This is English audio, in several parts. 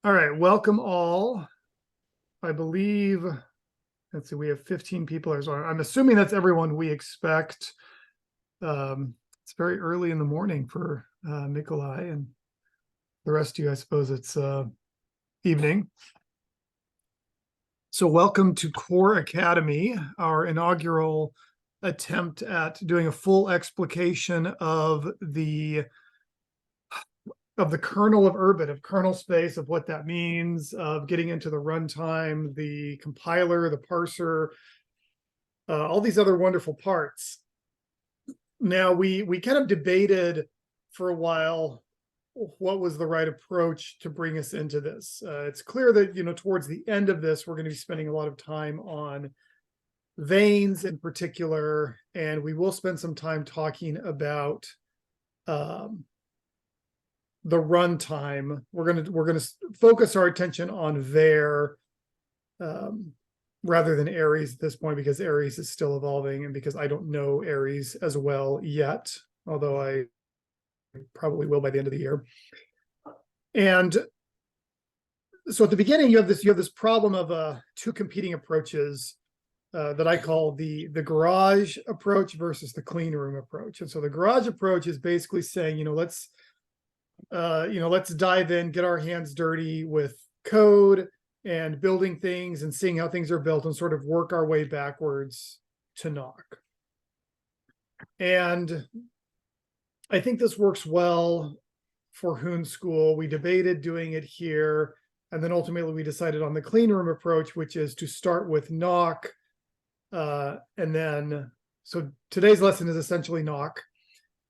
All right, welcome all. I believe, let's see, we have 15 people. I'm assuming that's everyone we expect. It's very early in the morning for Nikolai, and the rest of you, I suppose it's evening. So welcome to Core Academy, our inaugural attempt at doing a full explication of the kernel of Urbit, of kernel space, of what that means, of getting into the runtime, the compiler, the parser, all these other wonderful parts. Now, we kind of debated for a while what was the right approach to bring us into this. It's clear that, towards the end of this, we're going to be spending a lot of time on veins in particular, and we will spend some time talking about the runtime. We're gonna focus our attention on var rather than Aries at this point, because Aries is still evolving and because I don't know Aries as well yet, although I probably will by the end of the year. And so at the beginning, you have this problem of two competing approaches that I call the garage approach versus the clean room approach. And so the garage approach is basically saying, let's dive in, get our hands dirty with code and building things and seeing how things are built and sort of work our way backwards to Nock. And I think this works well for Hoon School. We debated doing it here, and then ultimately we decided on the clean room approach, which is to start with Nock. So today's lesson is essentially Nock.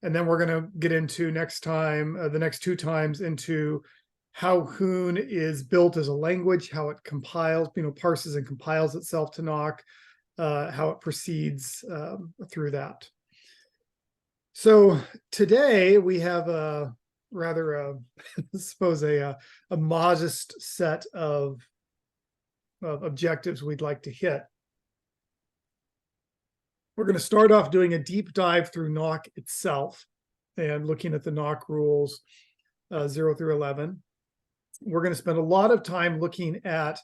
And then we're going to get into next time, the next two times, into how Hoon is built as a language, how it compiles, parses and compiles itself to Nock, how it proceeds through that. So today we have a rather, I suppose, a modest set of objectives we'd like to hit. We're going to start off doing a deep dive through Nock itself and looking at the Nock rules 0 through 11. We're going to spend a lot of time looking at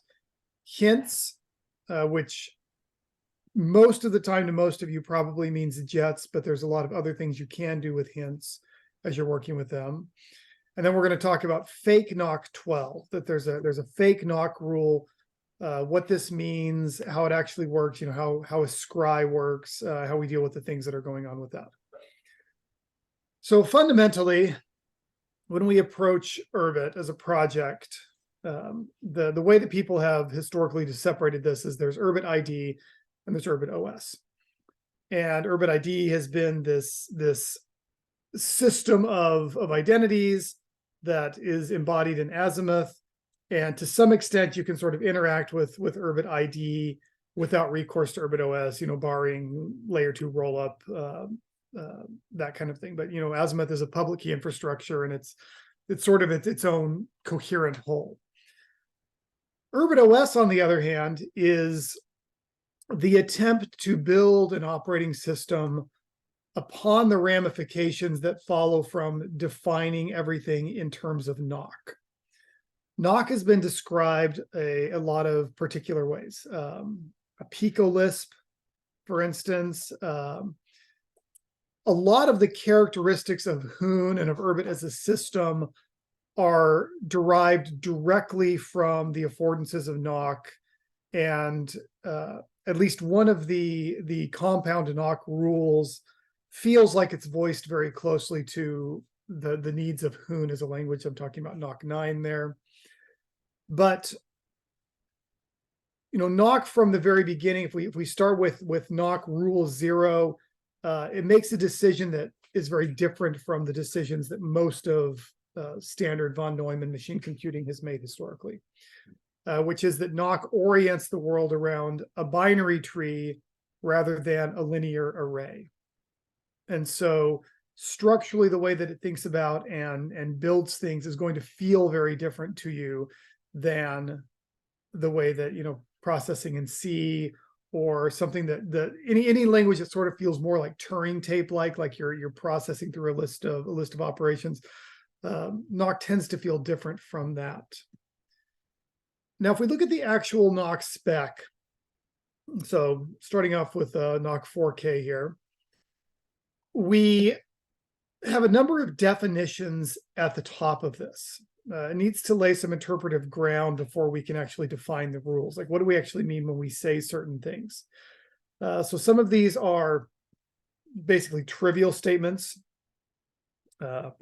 hints, which most of the time to most of you probably means jets, but there's a lot of other things you can do with hints as you're working with them. And then we're going to talk about fake Nock 12, that there's a fake Nock rule, what this means, how it actually works, how a scry works, how we deal with the things that are going on with that. So fundamentally, when we approach Urbit as a project, the way that people have historically separated this is there's Urbit ID and there's Urbit OS. And Urbit ID has been this system of identities that is embodied in Azimuth. And to some extent, you can sort of interact with Urbit ID without recourse to Urbit OS, barring layer 2 rollup, that kind of thing. But Azimuth is a public key infrastructure, and it's sort of its own coherent whole. Urbit OS, on the other hand, is the attempt to build an operating system upon the ramifications that follow from defining everything in terms of Nock. Nock has been described a lot of particular ways. A Pico Lisp, for instance. A lot of the characteristics of Hoon and of Urbit as a system are derived directly from the affordances of Nock, and at least one of the compound Nock rules feels like it's voiced very closely to the needs of Hoon as a language. I'm talking about Nock 9 there. But Nock from the very beginning, if we start with Nock rule 0, it makes a decision that is very different from the decisions that most of standard von Neumann machine computing has made historically, which is that Nock orients the world around a binary tree rather than a linear array. And so structurally, the way that it thinks about and builds things is going to feel very different to you than the way that processing in C or something that any language that sort of feels more like Turing tape like you're processing through a list of operations. Nock tends to feel different from that. Now, if we look at the actual Nock spec, so starting off with Nock 4K here, we have a number of definitions at the top of this. It needs to lay some interpretive ground before we can actually define the rules. Like, what do we actually mean when we say certain things? So some of these are basically trivial statements. This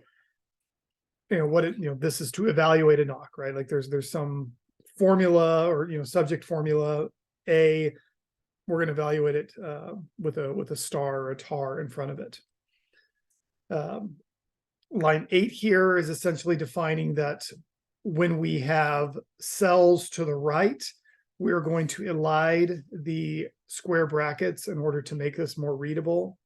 is to evaluate a Nock, right? Like there's some formula or subject formula A. We're going to evaluate it with a star or a tar in front of it. Line 8 here is essentially defining that when we have cells to the right, we're going to elide the square brackets in order to make this more readable.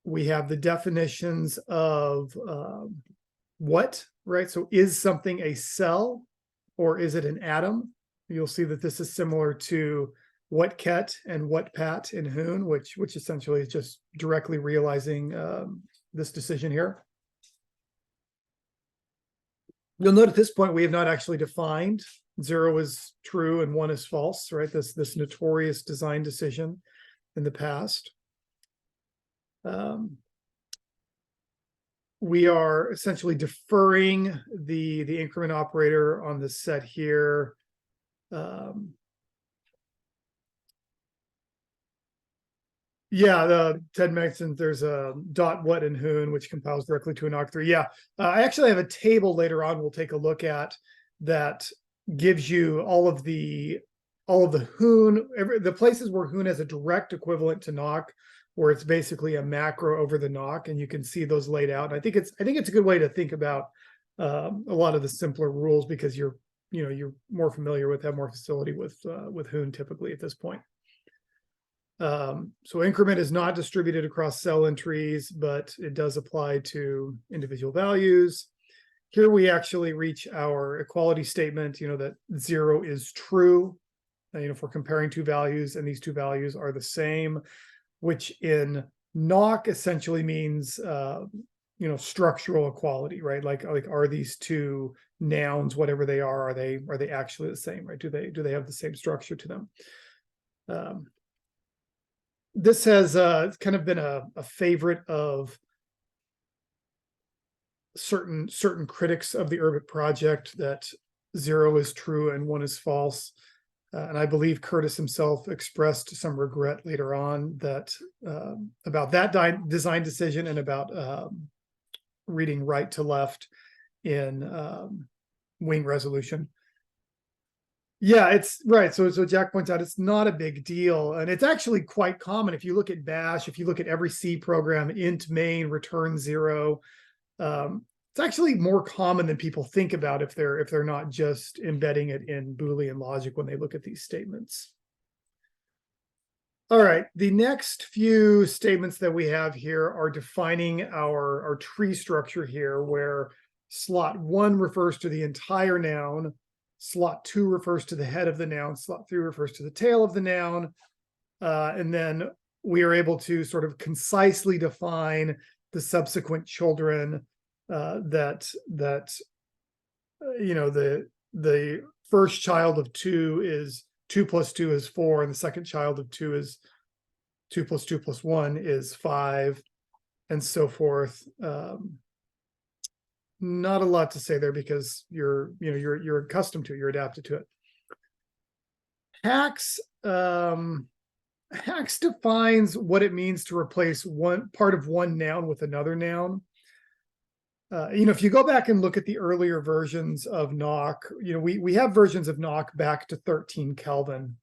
We have the definitions of what, right? So is something a cell or is it an atom? You'll see that this is similar to what ket and what pat in Hoon, which essentially is just directly realizing this decision here. You'll note at this point we have not actually defined 0 is true and 1 is false, right? This notorious design decision in the past. We are essentially deferring the increment operator on the set here. Ted mentioned there's a dot what in Hoon, which compiles directly to an Nock3. Yeah, I actually have a table later on we'll take a look at that gives you all of the Hoon, the places where Hoon has a direct equivalent to Nock, where it's basically a macro over the Nock, and you can see those laid out. And I think it's a good way to think about a lot of the simpler rules, because you're more familiar with, have more facility with Hoon typically at this point. So increment is not distributed across cell entries, but it does apply to individual values. Here we actually reach our equality statement, that 0 is true. If we're comparing two values and these two values are the same, which in Nock essentially means, structural equality, right? Like are these two nouns, whatever they are they actually the same, right? Do they have the same structure to them? This has kind of been a favorite of certain critics of the Urbit project, that 0 is true and 1 is false. And I believe Curtis himself expressed some regret later on that about that design decision and about reading right to left in wing resolution. Yeah, it's right. So Jack points out it's not a big deal, and it's actually quite common. If you look at Bash, if you look at every C program, int main return 0. It's actually more common than people think about if they're not just embedding it in Boolean logic when they look at these statements. All right, the next few statements that we have here are defining our tree structure here, where slot 1 refers to the entire noun, slot 2 refers to the head of the noun, slot 3 refers to the tail of the noun, and then we are able to sort of concisely define the subsequent children. The first child of 2 is 2 plus 2 is 4, and the second child of 2 is 2 plus 2 plus 1 is 5, and so forth. Not a lot to say there because you're accustomed to it, you're adapted to it. Hacks defines what it means to replace one part of one noun with another noun. If you go back and look at the earlier versions of Nock, we have versions of Nock back to 13 Kelvin.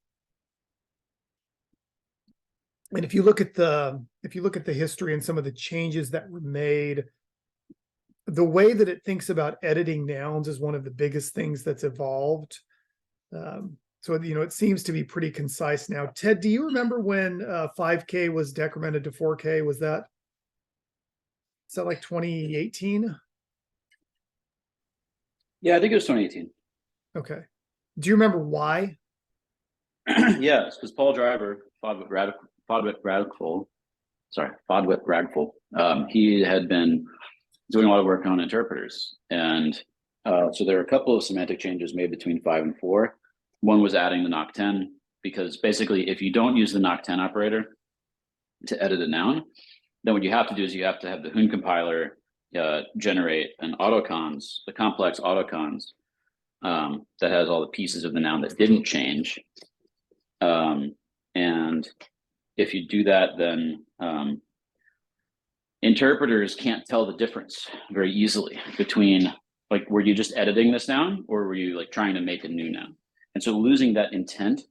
And if you look at the history and some of the changes that were made, the way that it thinks about editing nouns is one of the biggest things that's evolved. So it seems to be pretty concise now. Ted, do you remember when 5K was decremented to 4K? Is that like 2018? Yeah, I think it was 2018. Okay. Do you remember why? Yeah, it's because Paul Driver, Fodwick Radful, he had been doing a lot of work on interpreters, and So there are a couple of semantic changes made between 5 and 4. One was adding the Nock 10, because basically if you don't use the Nock 10 operator to edit a noun, then what you have to do is you have to have the Hoon compiler generate an autocons, the complex autocons that has all the pieces of the noun that didn't change. And if you do that, then interpreters can't tell the difference very easily between, like, were you just editing this noun or were you like trying to make a new noun? And so losing that intent,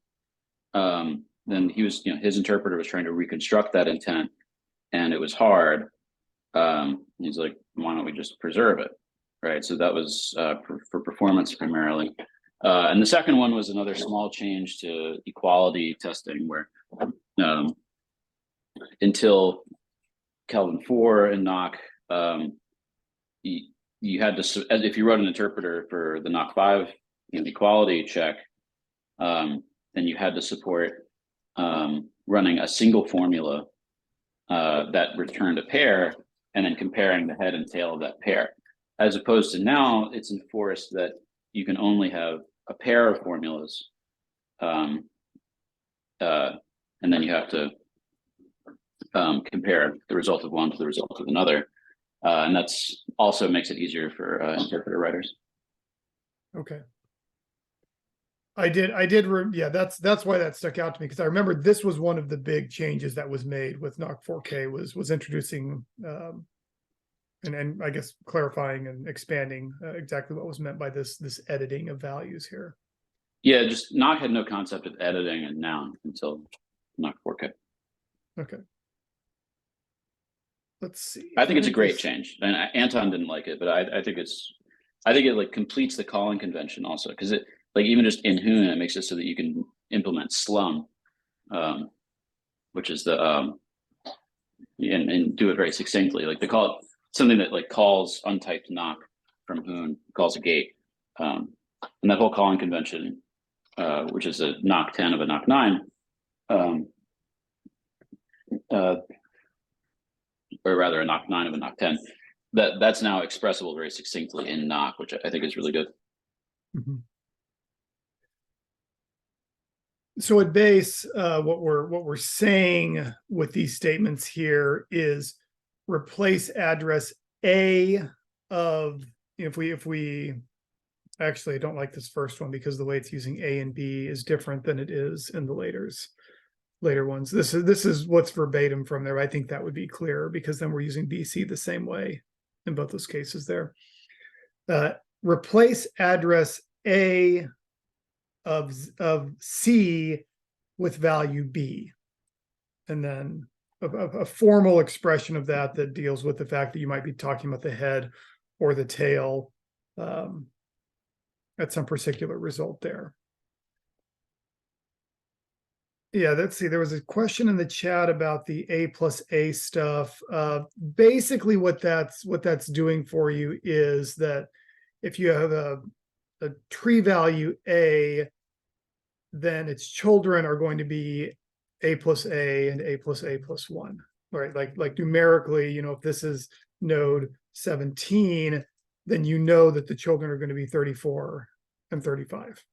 then he was, his interpreter was trying to reconstruct that intent, and it was hard. He's like, why don't we just preserve it? Right. So that was for performance primarily. And the second one was another small change to equality testing, where until Kelvin 4 and Nock, you had to, if you wrote an interpreter for the Nock 5 equality check, then you had to support running a single formula that returned a pair and then comparing the head and tail of that pair, as opposed to now it's enforced that you can only have a pair of formulas, and then you have to compare the result of one to the result of another, and that's also makes it easier for interpreter writers. Okay. Yeah, that's why that stuck out to me, because I remember this was one of the big changes that was made with Nock 4K was introducing and I guess clarifying and expanding exactly what was meant by this editing of values here. Yeah, just Nock had no concept of editing a noun until Nock 4K. Okay. Let's see. I think it's a great change, and Anton didn't like it, but I think it like completes the calling convention also, because it, like, even just in Hoon, it makes it so that you can implement slum, which is the and do it very succinctly. Like they call it something that like calls untyped Nock from Hoon, calls a gate, and that whole calling convention, which is a Nock 10 of a Nock 9, or rather a Nock 9 of a Nock 10. That's now expressible very succinctly in Nock, which I think is really good. Mm-hmm. So at base, what we're saying with these statements here is replace address A of, if we actually, I don't like this first one because the way it's using A and B is different than it is in the later ones. This is what's verbatim from there. I think that would be clearer, because then we're using BC the same way in both those cases there. Replace address A of C with value B, and then a formal expression of that deals with the fact that you might be talking about the head or the tail at some particular result there. Yeah, let's see. There was a question in the chat about the A plus A stuff. Basically, what that's doing for you is that if you have a tree value A, then its children are going to be A plus A and A plus A plus 1, right? Like numerically, if this is node 17, then you know that the children are going to be 34 and 35.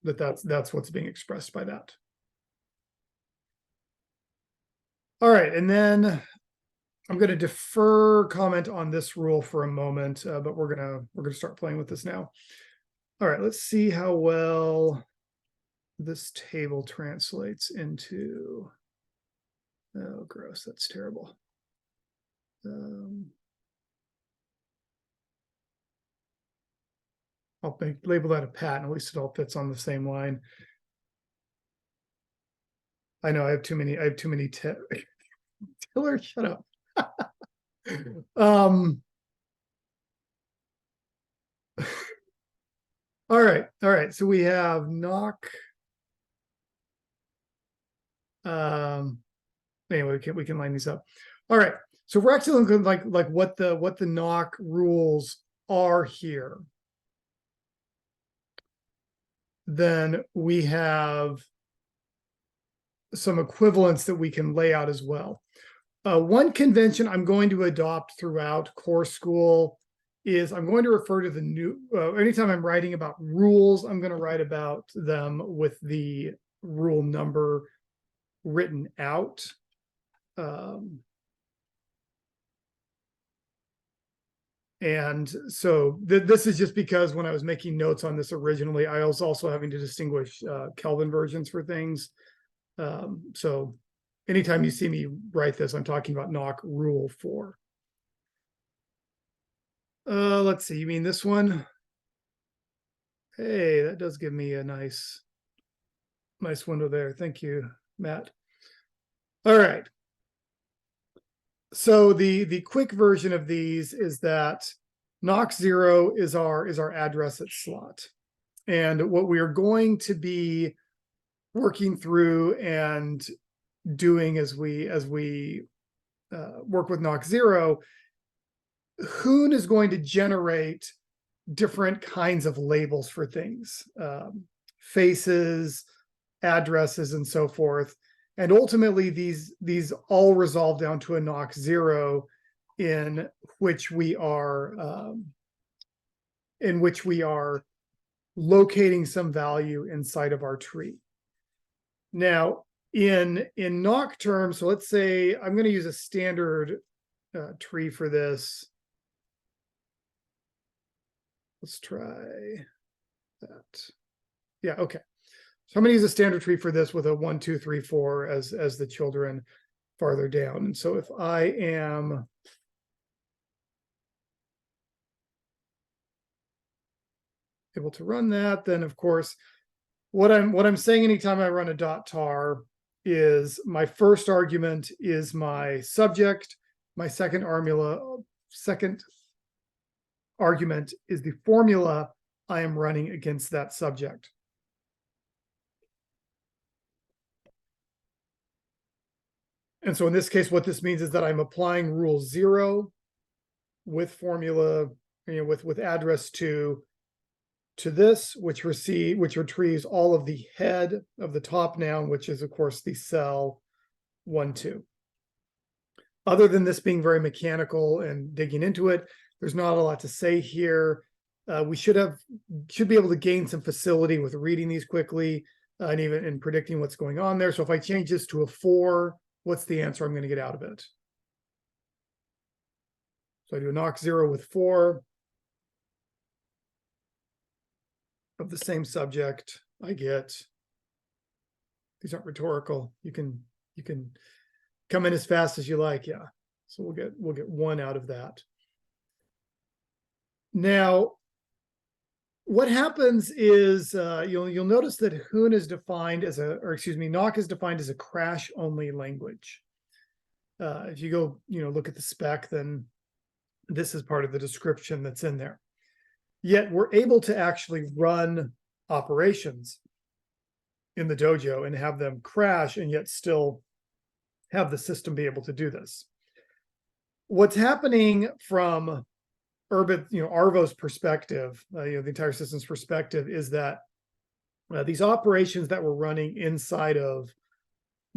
That's what's being expressed by that. All right, and then I'm going to defer comment on this rule for a moment, but we're gonna start playing with this now. All right, let's see how well this table translates into. Oh, gross! That's terrible. I'll label that a pattern. At least it all fits on the same line. I know I have too many. Tiller, shut up. All right. So we have Nock. Anyway, we can line these up. All right. So we're actually looking like what the Nock rules are here. Then we have some equivalents that we can lay out as well. One convention I'm going to adopt throughout core school is I'm going to refer to the new, anytime I'm writing about rules, I'm going to write about them with the rule number written out. And so this is just because when I was making notes on this originally, I was also having to distinguish Kelvin versions for things. So anytime you see me write this, I'm talking about Nock rule 4. Let's see, you mean this one? Hey, that does give me a nice window there. Thank you, Matt. All right. So the quick version of these is that Nock 0 is our address at slot. And what we are going to be working through and doing as we work with Nock 0, Hoon is going to generate different kinds of labels for things, faces, addresses, and so forth. And ultimately, these all resolve down to a Nock 0 in which we are locating some value inside of our tree. Now, in Nock terms, so let's say I'm going to use a standard tree for this. Let's try that. Yeah, okay. So I'm going to use a standard tree for this with a 1, 2, 3, 4 as the children farther down. And so if I am able to run that, then of course, what I'm saying anytime I run a .tar is my first argument is my subject, my second argument is the formula I am running against that subject. And so in this case, what this means is that I'm applying rule 0 with formula, with address to this, which retrieves all of the head of the top noun, which is of course the cell 1, 2. Other than this being very mechanical and digging into it, there's not a lot to say here. We should be able to gain some facility with reading these quickly and even in predicting what's going on there. So if I change this to a 4, what's the answer I'm going to get out of it? So I do a Nock 0 with 4 of the same subject. I get, these aren't rhetorical. You can come in as fast as you like. Yeah. So we'll get 1 out of that. Now, what happens is you'll notice that Hoon is defined as Nock is defined as a crash only language. If you go, look at the spec, then this is part of the description that's in there. Yet we're able to actually run operations in the dojo and have them crash and yet still have the system be able to do this. What's happening from Urbit, Arvo's perspective, the entire system's perspective, is that these operations that we're running inside of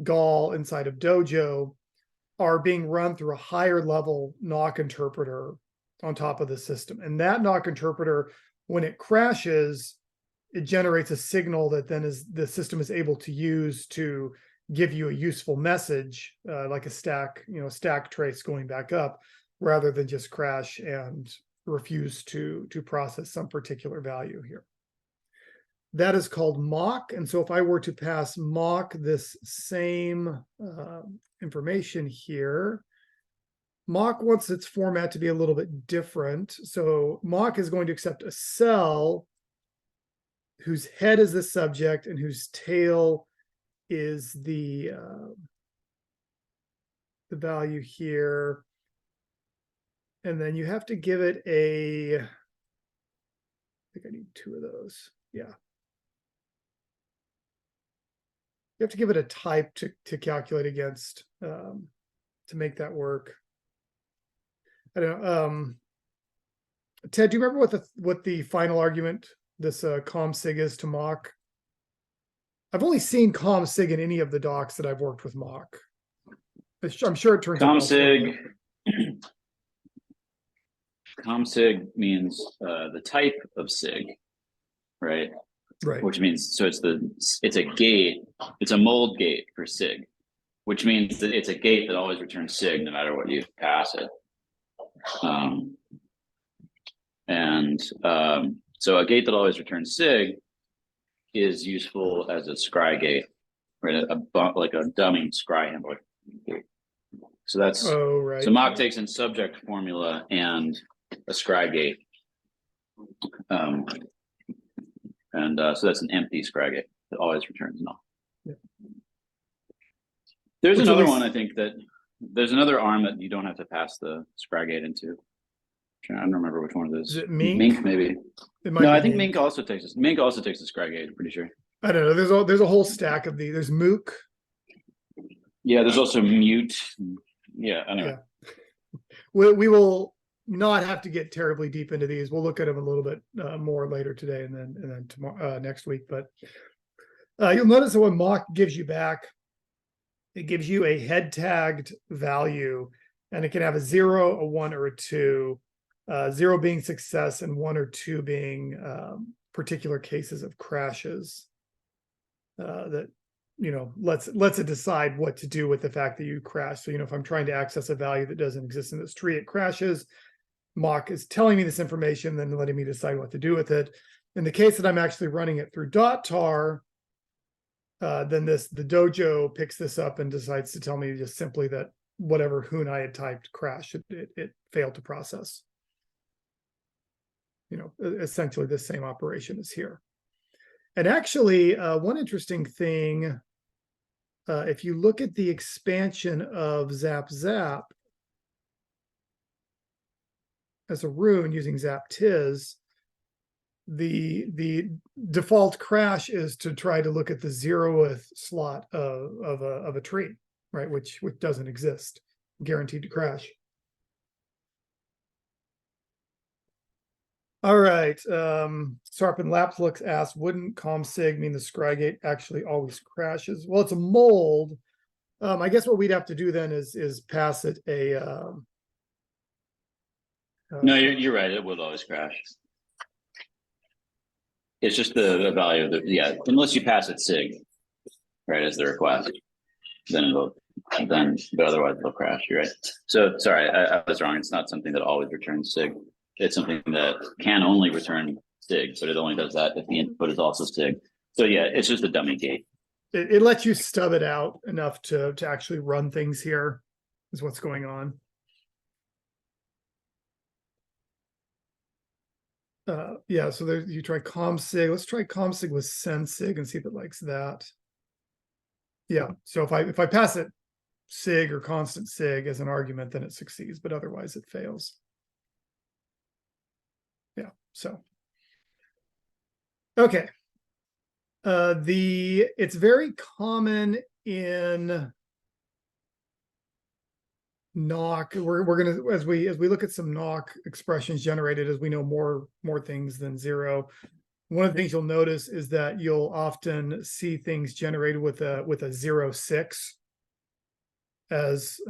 Gall, inside of Dojo, are being run through a higher level Nock interpreter on top of the system. And that Nock interpreter, when it crashes, it generates a signal that then the system is able to use to give you a useful message, like a stack trace going back up, rather than just crash and refuse to process some particular value here. That is called mock. And so if I were to pass mock this same information here, mock wants its format to be a little bit different. So mock is going to accept a cell whose head is the subject and whose tail is the value here. And then you have to give it I think I need 2 of those. Yeah. You have to give it a type to calculate against to make that work. I don't know. Ted, do you remember what the final argument, this COM-SIG is to mock? I've only seen COM-SIG in any of the docs that I've worked with mock. I'm sure it turns out COM-SIG. ComSig means the type of sig, right? Right. Which means, so it's a gate, it's a mold gate for sig, which means that it's a gate that always returns sig no matter what you pass it. So a gate that always returns sig is useful as a scry gate, right? Like a dummy scry handler gate. So that's, right. So Mock takes in subject formula and a scry gate. So that's an empty scry gate that always returns null. Yeah. There's another one, I think, that there's another arm that you don't have to pass the scry gate into. I don't remember which one it is. Is it Mink? Mink, maybe. No, I think Mink also takes this. Mink also takes the scry gate, I'm pretty sure. I don't know. There's a whole stack of these. There's Mook. Yeah, there's also Mute. Yeah, I know. Yeah. We will not have to get terribly deep into these. We'll look at them a little bit more later today and then tomorrow, next week. But you'll notice that when Mock gives you back, it gives you a head tagged value, and it can have a 0, a 1, or a 2. 0 being success and 1 or 2 being particular cases of crashes that lets it decide what to do with the fact that you crash. So if I'm trying to access a value that doesn't exist in this tree, it crashes. Mock is telling me this information, then letting me decide what to do with it. In the case that I'm actually running it through .tar, then the dojo picks this up and decides to tell me just simply that whatever hoon I had typed crashed. It failed to process. Essentially the same operation is here. And actually, one interesting thing, if you look at the expansion of Zap Zap as a rune using Zap Tiz, the default crash is to try to look at the 0th slot of a tree, right? Which doesn't exist, guaranteed to crash. All right. Sarpin Lapflix asks, wouldn't ComSig mean the scrygate actually always crashes? Well, it's a mold. I guess what we'd have to do then is pass it a. No, you're right. It would always crash. It's just the value of unless you pass it sig, right, as the request, but otherwise it'll crash. You're right. So sorry, I was wrong. It's not something that always returns sig. It's something that can only return sig, but it only does that if the input is also sig. So yeah, it's just a dummy gate. It lets you stub it out enough to actually run things here, is what's going on. Yeah, so there you try ComSig. Let's try ComSig with SendSig and see if it likes that. Yeah, so if I pass it sig or constant sig as an argument, then it succeeds, but otherwise it fails. Yeah, so okay. It's very common in Nock. We're gonna as we look at some Nock expressions generated, as we know more things than 0. One of the things you'll notice is that you'll often see things generated with a 0.6 as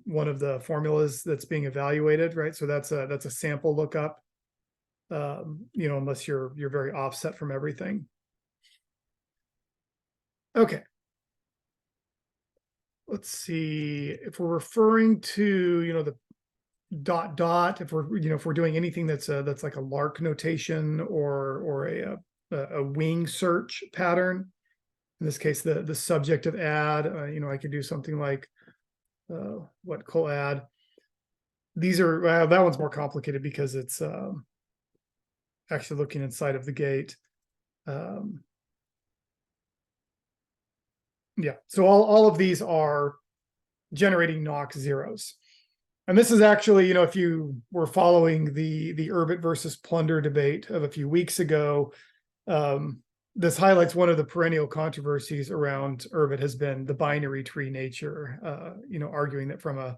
one of the formulas that's being evaluated, right? So that's a sample lookup. Unless you're very offset from everything. Okay. Let's see if we're referring to, the ... if we're doing anything that's like a lark notation or a wing search pattern. In this case, the subject of add, I could do something like what collab. These are that one's more complicated because it's actually looking inside of the gate. Yeah, so all of these are generating Nock zeros. And this is actually, if you were following the Urbit versus Plunder debate of a few weeks ago, this highlights one of the perennial controversies around Urbit has been the binary tree nature, arguing that from a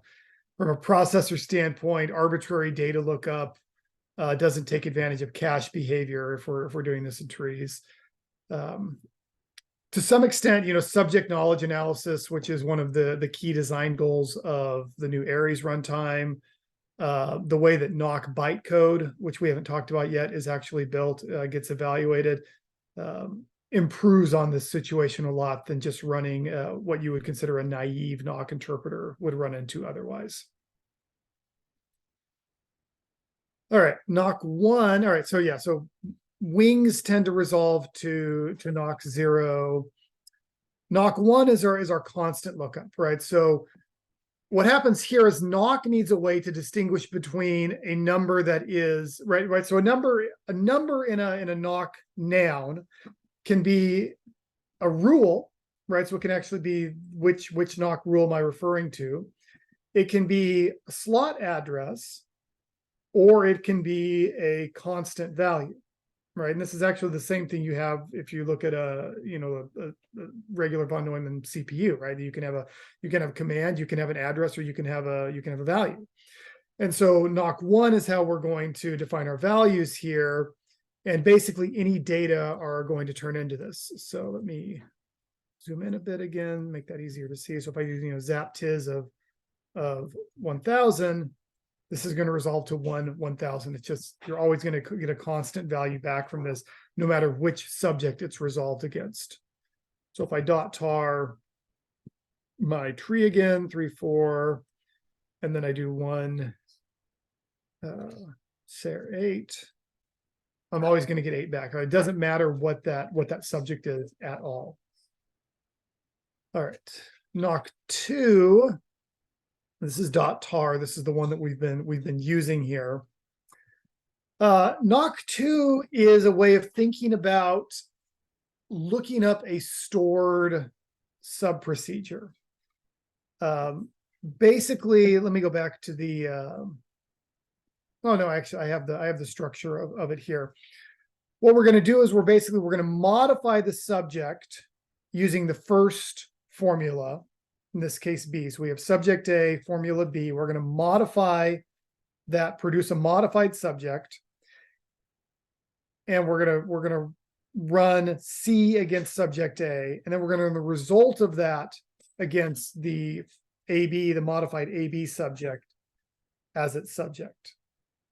processor standpoint, arbitrary data lookup doesn't take advantage of cache behavior if we're doing this in trees. To some extent, subject knowledge analysis, which is one of the key design goals of the new Aries runtime, The way that Nock bytecode, which we haven't talked about yet, is actually built, gets evaluated, improves on this situation a lot than just running what you would consider a naive Nock interpreter would run into otherwise. All right, Nock 1. All right, so yeah, so wings tend to resolve to Nock 0. Nock 1 is our constant lookup, right? So what happens here is Nock needs a way to distinguish between a number that is right. So a number in a Nock noun can be a rule, right? So it can actually be which Nock rule am I referring to? It can be a slot address, or it can be a constant value, right? And this is actually the same thing you have if you look at a regular von Neumann CPU, right? You can have a command, you can have an address, or you can have a value. And so Nock 1 is how we're going to define our values here, and basically any data are going to turn into this. So let me zoom in a bit again, make that easier to see. So if I use zap tiz of 1000. This is going to resolve to 1000. It's just, you're always going to get a constant value back from this, no matter which subject it's resolved against. So if I dot tar my tree again, 3, 4, and then I do 1, ser 8, I'm always going to get 8 back. It doesn't matter what that subject is at all. All right, Nock 2. This is .tar. This is the one that we've been using here. Nock 2 is a way of thinking about looking up a stored sub-procedure. Basically, let me go back to the. Oh no, actually, I have the structure of it here. What we're going to do is we're going to modify the subject using the first formula. In this case, B. So we have subject A, formula B. We're going to modify that, produce a modified subject, and we're gonna run C against subject A, and then we're going to run the result of that against the AB, the modified AB subject, as its subject.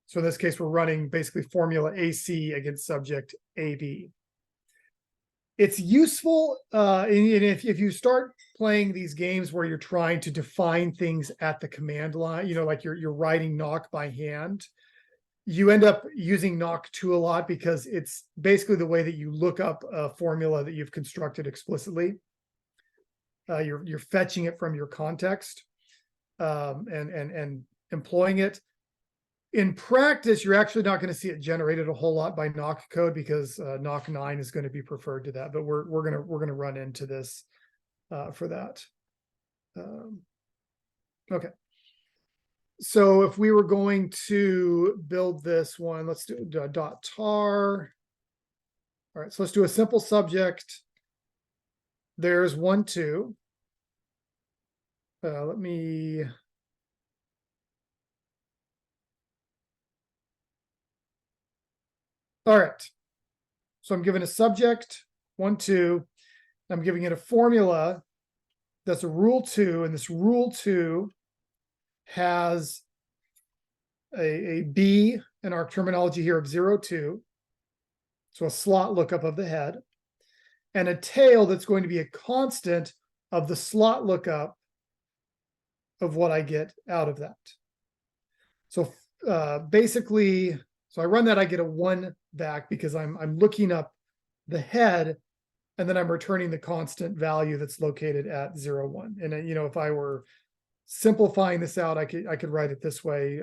So in this case, we're running basically formula AC against subject AB. It's useful, and if you start playing these games where you're trying to define things at the command line, like you're writing Nock by hand, you end up using Nock 2 a lot because it's basically the way that you look up a formula that you've constructed explicitly. You're fetching it from your context and employing it. In practice, you're actually not going to see it generated a whole lot by Nock code because Nock 9 is going to be preferred to that. But we're gonna run into this for that. Okay. So if we were going to build this one, let's do .tar. All right, so let's do a simple subject. There's 1, 2. Let me. All right, so I'm given a subject, 1, 2. I'm giving it a formula that's a rule 2, and this rule 2 has a B in our terminology here of 0, 2. So a slot lookup of the head, and a tail that's going to be a constant of the slot lookup of what I get out of that. So basically, so I run that, I get a 1 back because I'm looking up the head, and then I'm returning the constant value that's located at 0, 1. And if I were simplifying this out, I could write it this way: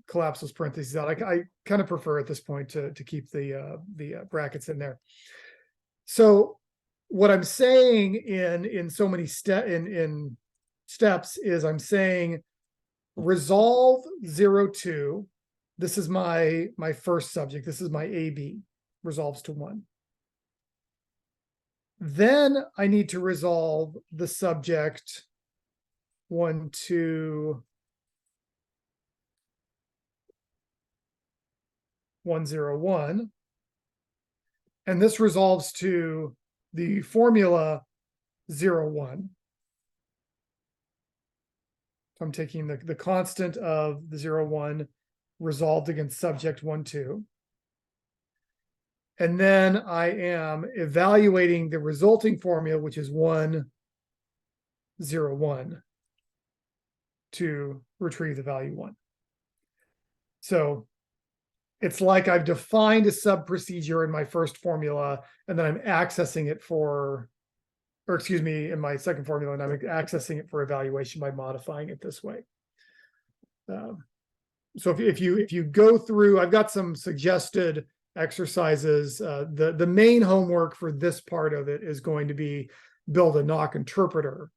collapse those parentheses out. I kind of prefer at this point to keep the brackets in there. So what I'm saying in so many steps is I'm saying resolve 0, 2. This is my first subject. This is my AB, resolves to 1. Then I need to resolve the subject 1, 2, 1, 0, 1. And this resolves to the formula 0, 1. So I'm taking the constant of the 0, 1 resolved against subject 1, 2. And then I am evaluating the resulting formula, which is 1, 0, 1, to retrieve the value 1. So it's like I've defined a sub procedure in my first formula, and then I'm accessing it for, or excuse me, in my second formula, and I'm accessing it for evaluation by modifying it this way. So if you go through, I've got some suggested exercises. The main homework for this part of it is going to be build a Nock interpreter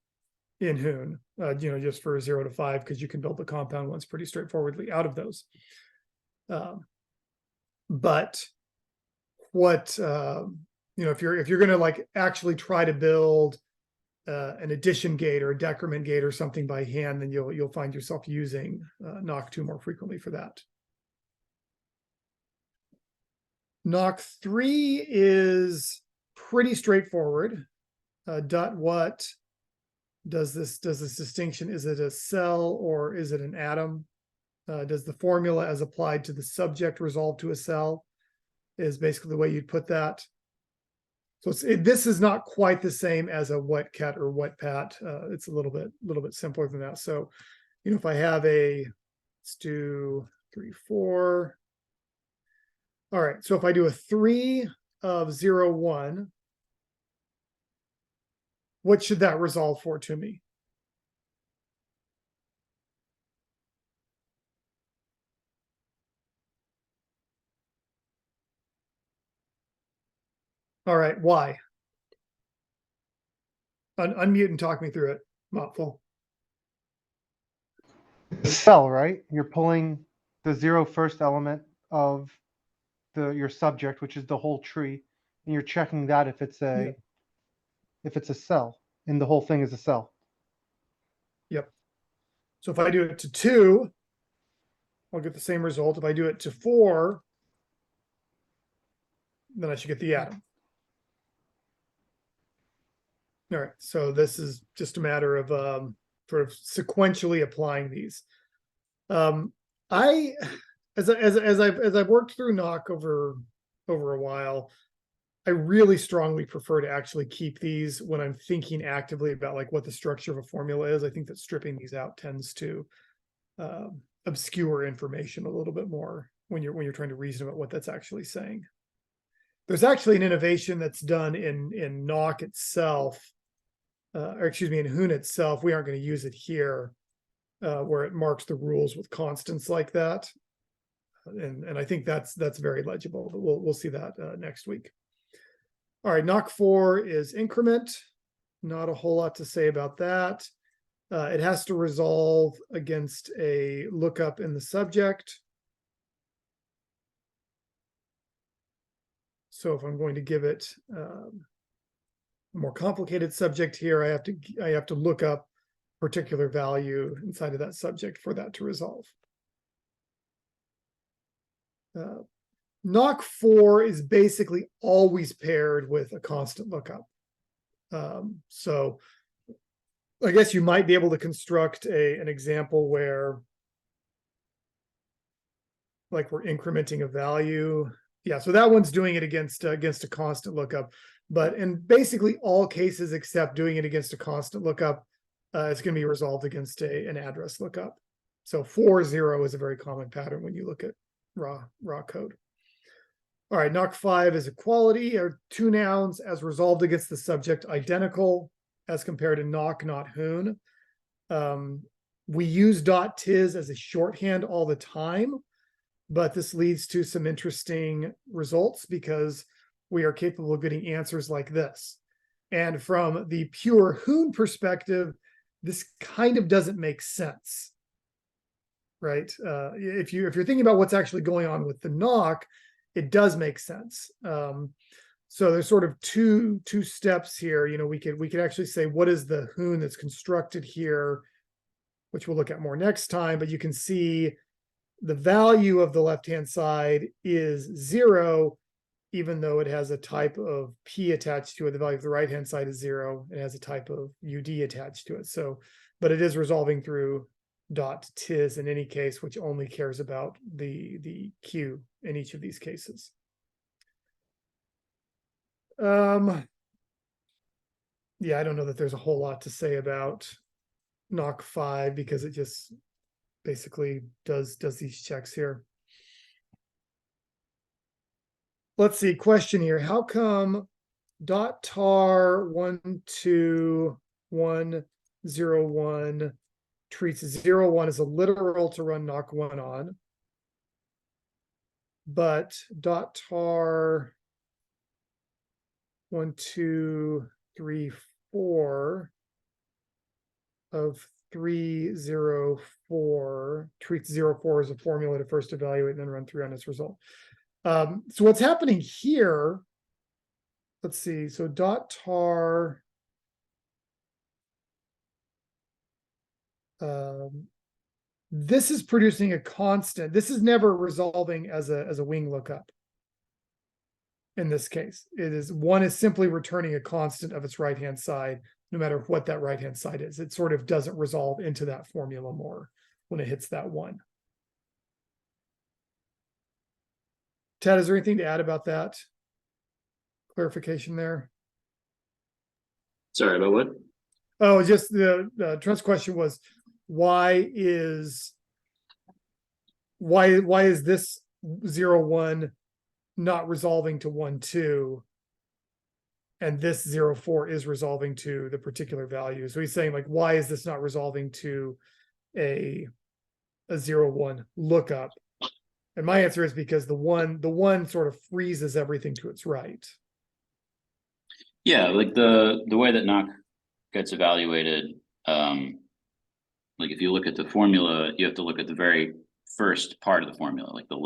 in Hoon, just for 0 to 5, because you can build the compound ones pretty straightforwardly out of those. But what if you're going to like actually try to build an addition gate or a decrement gate or something by hand, then you'll find yourself using Nock 2 more frequently for that. Nock 3 is pretty straightforward. What does this distinction? Is it a cell or is it an atom? Does the formula as applied to the subject resolve to a cell? Is basically the way you'd put that. So this is not quite the same as a whatcat or whatpat. It's a little bit simpler than that. So, if I have let's do 3, 4. All right. So if I do a 3 of 0, 1, what should that resolve for to me? All right, why? Unmute and talk me through it, Mopful. Cell, right? You're pulling the 0 first element of your subject, which is the whole tree, and you're checking that if it's a cell, and the whole thing is a cell. Yep. So if I do it to 2, I'll get the same result. If I do it to 4, then I should get the atom. All right, so this is just a matter of sort of sequentially applying these. As I've worked through Nock over a while, I really strongly prefer to actually keep these when I'm thinking actively about like what the structure of a formula is. I think that stripping these out tends to obscure information a little bit more when you're trying to reason about what that's actually saying. There's actually an innovation that's done in Nock itself, or excuse me, in Hoon itself. We aren't going to use it here, where it marks the rules with constants like that, and I think that's very legible. But we'll see that next week. All right, Nock 4 is increment. Not a whole lot to say about that. It has to resolve against a lookup in the subject. So if I'm going to give it a more complicated subject here, I have to look up a particular value inside of that subject for that to resolve. Nock 4 is basically always paired with a constant lookup. So I guess you might be able to construct an example where, like, we're incrementing a value. Yeah, so that one's doing it against a constant lookup. But in basically all cases except doing it against a constant lookup, it's going to be resolved against an address lookup. So 4, 0 is a very common pattern when you look at raw code. All right, Nock 5 is equality, or 2 nouns as resolved against the subject identical as compared to Nock, not Hoon. We use .tis as a shorthand all the time, but this leads to some interesting results because we are capable of getting answers like this. And from the pure Hoon perspective, this kind of doesn't make sense, right? If you're thinking about what's actually going on with the Nock, it does make sense. So there's sort of two steps here. We could actually say, what is the Hoon that's constructed here, which we'll look at more next time. But you can see the value of the left-hand side is 0, even though it has a type of P attached to it. The value of the right-hand side is 0. It has a type of UD attached to it. So, but it is resolving through dot tis in any case, which only cares about the q in each of these cases. Yeah, I don't know that there's a whole lot to say about Nock 5 because it just basically does these checks here. Let's see, question here. How come dot tar 12101 treats 01 as a literal to run Nock 1 on, but dot tar 1234 of 304 treats 04 as a formula to first evaluate and then run through on its result. So what's happening here, let's see, so dot tar this is producing a constant. This is never resolving as a wing lookup. In this case, one is simply returning a constant of its right-hand side, no matter what that right-hand side is. It sort of doesn't resolve into that formula more when it hits that one. Ted, is there anything to add about that? Clarification there? Sorry, about what? Oh, just the Trent's question was, why is this 01 not resolving to 1,2, and this 04 is resolving to the particular value? So he's saying, like, why is this not resolving to a 01 lookup? And my answer is because the one sort of freezes everything to its right. Yeah, like the way that Nock gets evaluated, like if you look at the formula, you have to look at the very first part of the formula, like the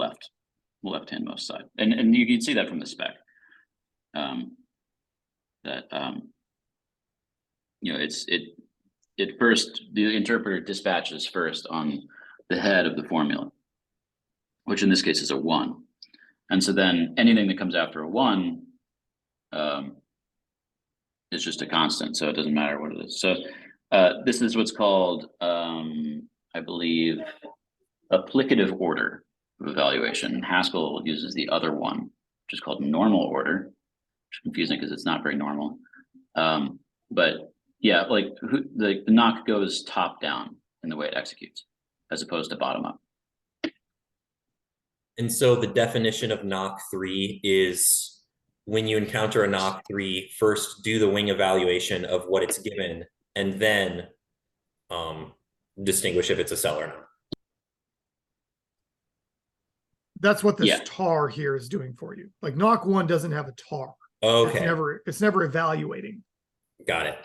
left-handmost side, and you can see that from the spec. You know, it first, the interpreter dispatches first on the head of the formula, which in this case is a 1, and so then anything that comes after a 1 is just a constant, so it doesn't matter what it is. So this is what's called, I believe, applicative order of evaluation. Haskell uses the other one, which is called normal order, which is confusing because it's not very normal. But yeah, like the Nock goes top down in the way it executes, as opposed to bottom up. And so the definition of Nock 3 is when you encounter a Nock 3, first do the wing evaluation of what it's given, and then distinguish if it's a cell or not. That's what this Yeah. tar here is doing for you. Like Nock 1 doesn't have a tar. Okay, It's never evaluating. got it.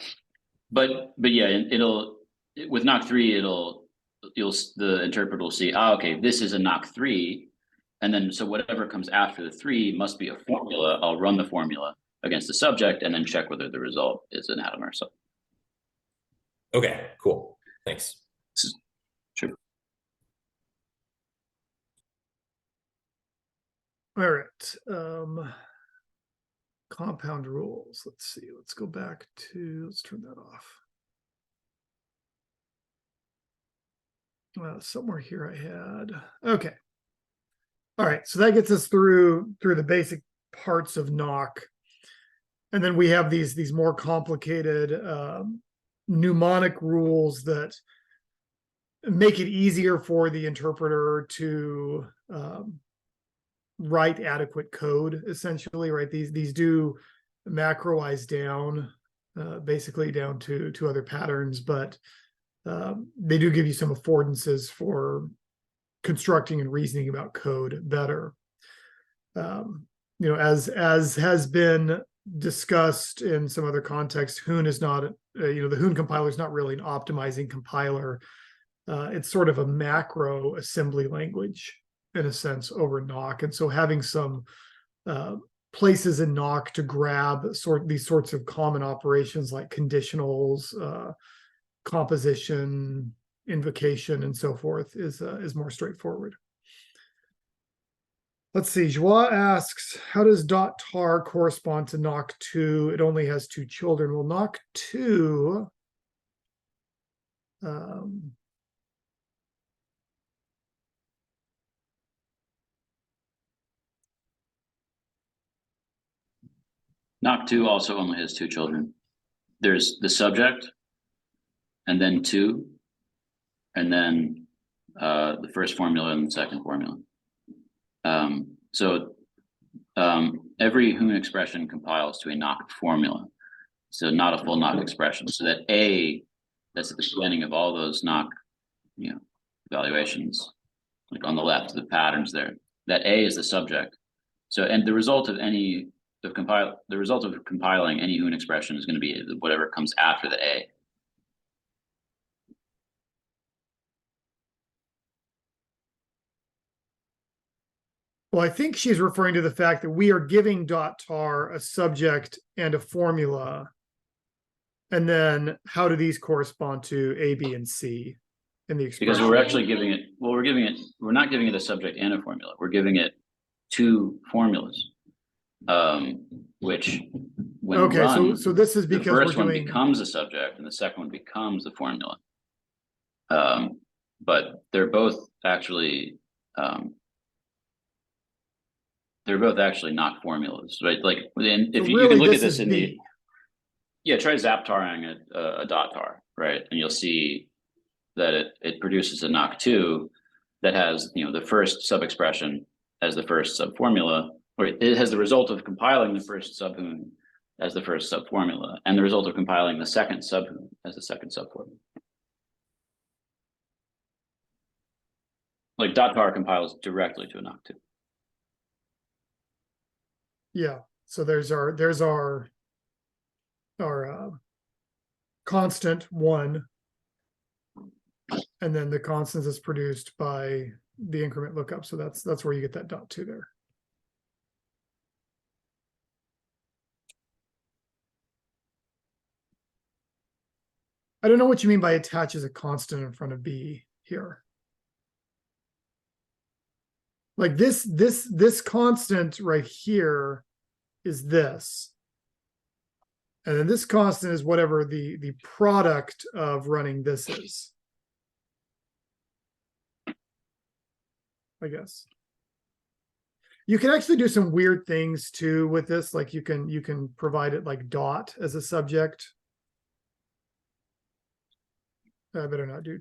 But yeah, it'll, with Nock 3, the interpreter will see, okay, this is a Nock 3. And then, so whatever comes after the 3 must be a formula. I'll run the formula against the subject and then check whether the result is an atom or so. Okay, cool. Thanks. Sure. All right. Compound rules. Let's see. Let's go back to, let's turn that off. Somewhere here I had, okay. All right, so that gets us through the basic parts of Nock. And then we have these more complicated mnemonic rules that make it easier for the interpreter to write adequate code, essentially, right? These do macroize down, basically down to other patterns, but they do give you some affordances for constructing and reasoning about code better. You know, as has been discussed in some other contexts, Hoon is not, you know, the Hoon compiler is not really an optimizing compiler. It's sort of a macro assembly language in a sense over Nock. And so having some places in Nock to grab these sorts of common operations like conditionals, composition, invocation, and so forth is more straightforward. Let's see. Joie asks, how does .tar correspond to Nock 2? It only has 2 children. Well, Nock 2, Nock 2 also only has two children. There's the subject, and then 2, and then the first formula and the second formula. Every Hoon expression compiles to a Nock formula, so not a full Nock expression. So that A, that's at the beginning of all those Nock, evaluations, like on the left, the patterns there. That A is the subject. So, and the result of compiling any Hoon expression is going to be whatever comes after the A. Well, I think she's referring to the fact that we are giving .tar a subject and a formula. And then how do these correspond to A, B, and C in the expression? Because we're actually giving it, we're not giving it a subject and a formula. We're giving it two formulas. Which when okay, run, so this is because the first we're one doing becomes a subject and the second one becomes the formula. But they're both actually not formulas, right? Like, if you can look at this in the, try zaptaring a dot tar, right? And you'll see that it produces a Nock 2 that has, the first sub expression as the first sub formula, or it has the result of compiling the first sub Hoon as the first sub formula, and the result of compiling the second sub Hoon as the second sub formula. Like .tar compiles directly to a Nock 2. Yeah, so there's our constant 1, and then the constant is produced by the increment lookup. So that's where you get that .2 there. I don't know what you mean by attaches a constant in front of B here. Like this constant right here is this. And then this constant is whatever the product of running this is, I guess. You can actually do some weird things too with this. Like you can provide it like dot as a subject. I better not do.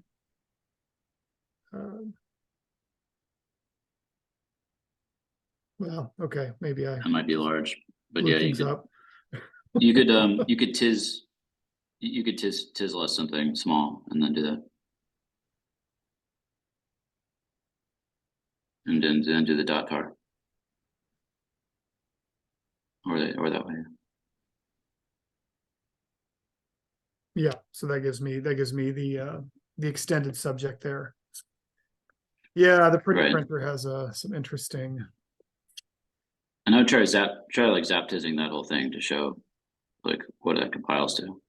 Well, okay, maybe That might be large, but blew yeah, things up. you could tiz less something small and then do that. And then do the dot tar. Or that way. Yeah, so that gives me the extended subject there. Yeah, the pretty Right. printer has some interesting. And I would try like zaptizing that whole thing to show like what that compiles to.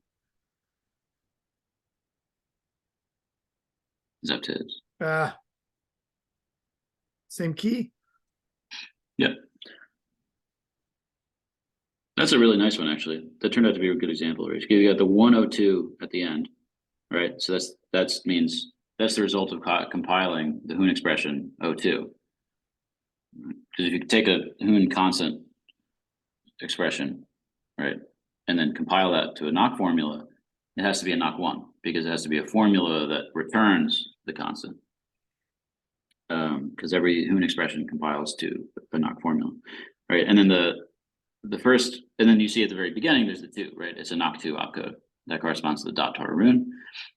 Zaptiz. Same key. Yep. That's a really nice one, actually. That turned out to be a good example, right? You got the 102 at the end, right? So that's the result of compiling the Hoon expression 02. Because if you take a Hoon constant expression, right, and then compile that to a Nock formula, it has to be a Nock 1 because it has to be a formula that returns the constant. Because every Hoon expression compiles to a Nock formula, right? And then the first, and then you see at the very beginning, there's the 2, right? It's a Nock 2 opcode that corresponds to the dot tar rune.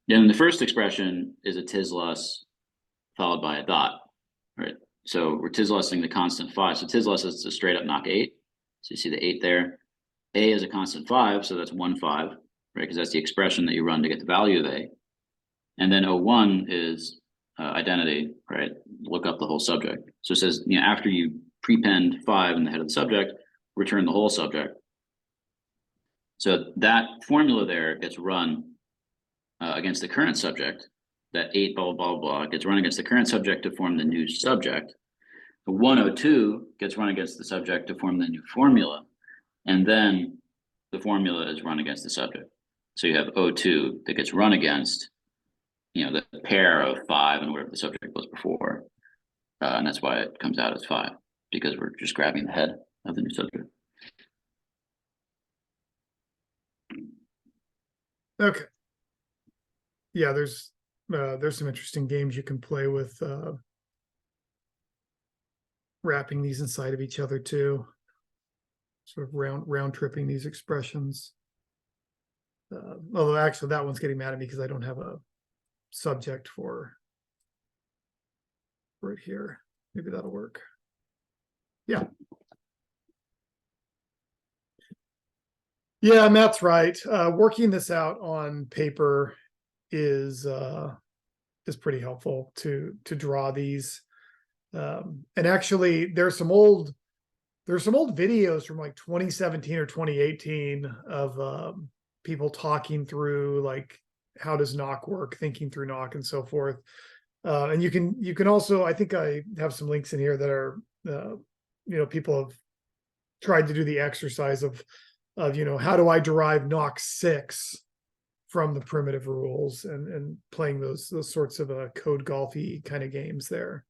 Then the first expression is a tizless followed by a dot, right? So we're tizlessing the constant 5. So tizless is a straight up Nock 8. So you see the 8 there. A is a constant 5, so that's 1, 5, right? Because that's the expression that you run to get the value of A. And then 01 is identity, right? Look up the whole subject. So it says, after you prepend 5 in the head of the subject, return the whole subject. So that formula there gets run against the current subject. That 8 blah, blah, blah, blah gets run against the current subject to form the new subject. The 102 gets run against the subject to form the new formula. And then the formula is run against the subject. So you have 02 that gets run against, the pair of 5 and whatever the subject was before. And that's why it comes out as 5, because we're just grabbing the head of the new subject. Okay. Yeah, there's some interesting games you can play with wrapping these inside of each other too. Sort of round tripping these expressions. Although actually that one's getting mad at me because I don't have a subject for it here. Maybe that'll work. Yeah. Yeah, Matt's right. Working this out on paper is pretty helpful to draw these. And actually there's some old videos from like 2017 or 2018 of people talking through like how does Nock work, thinking through Nock and so forth. And you can also, I think I have some links in here that are people have tried to do the exercise of how do I derive Nock 6 from the primitive rules and playing those sorts of code golfy kind of games there.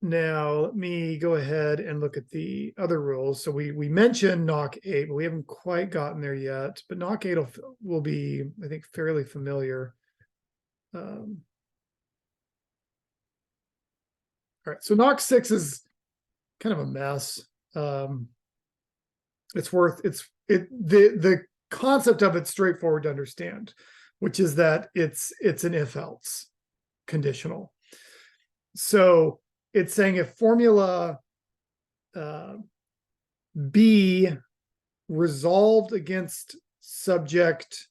Now let me go ahead and look at the other rules. So we mentioned Nock 8, but we haven't quite gotten there yet. But Nock 8 will be, I think, fairly familiar. All right, so Nock 6 is kind of a mess. The concept of it's straightforward to understand, which is that it's an if-else conditional. So it's saying if formula B resolved against subject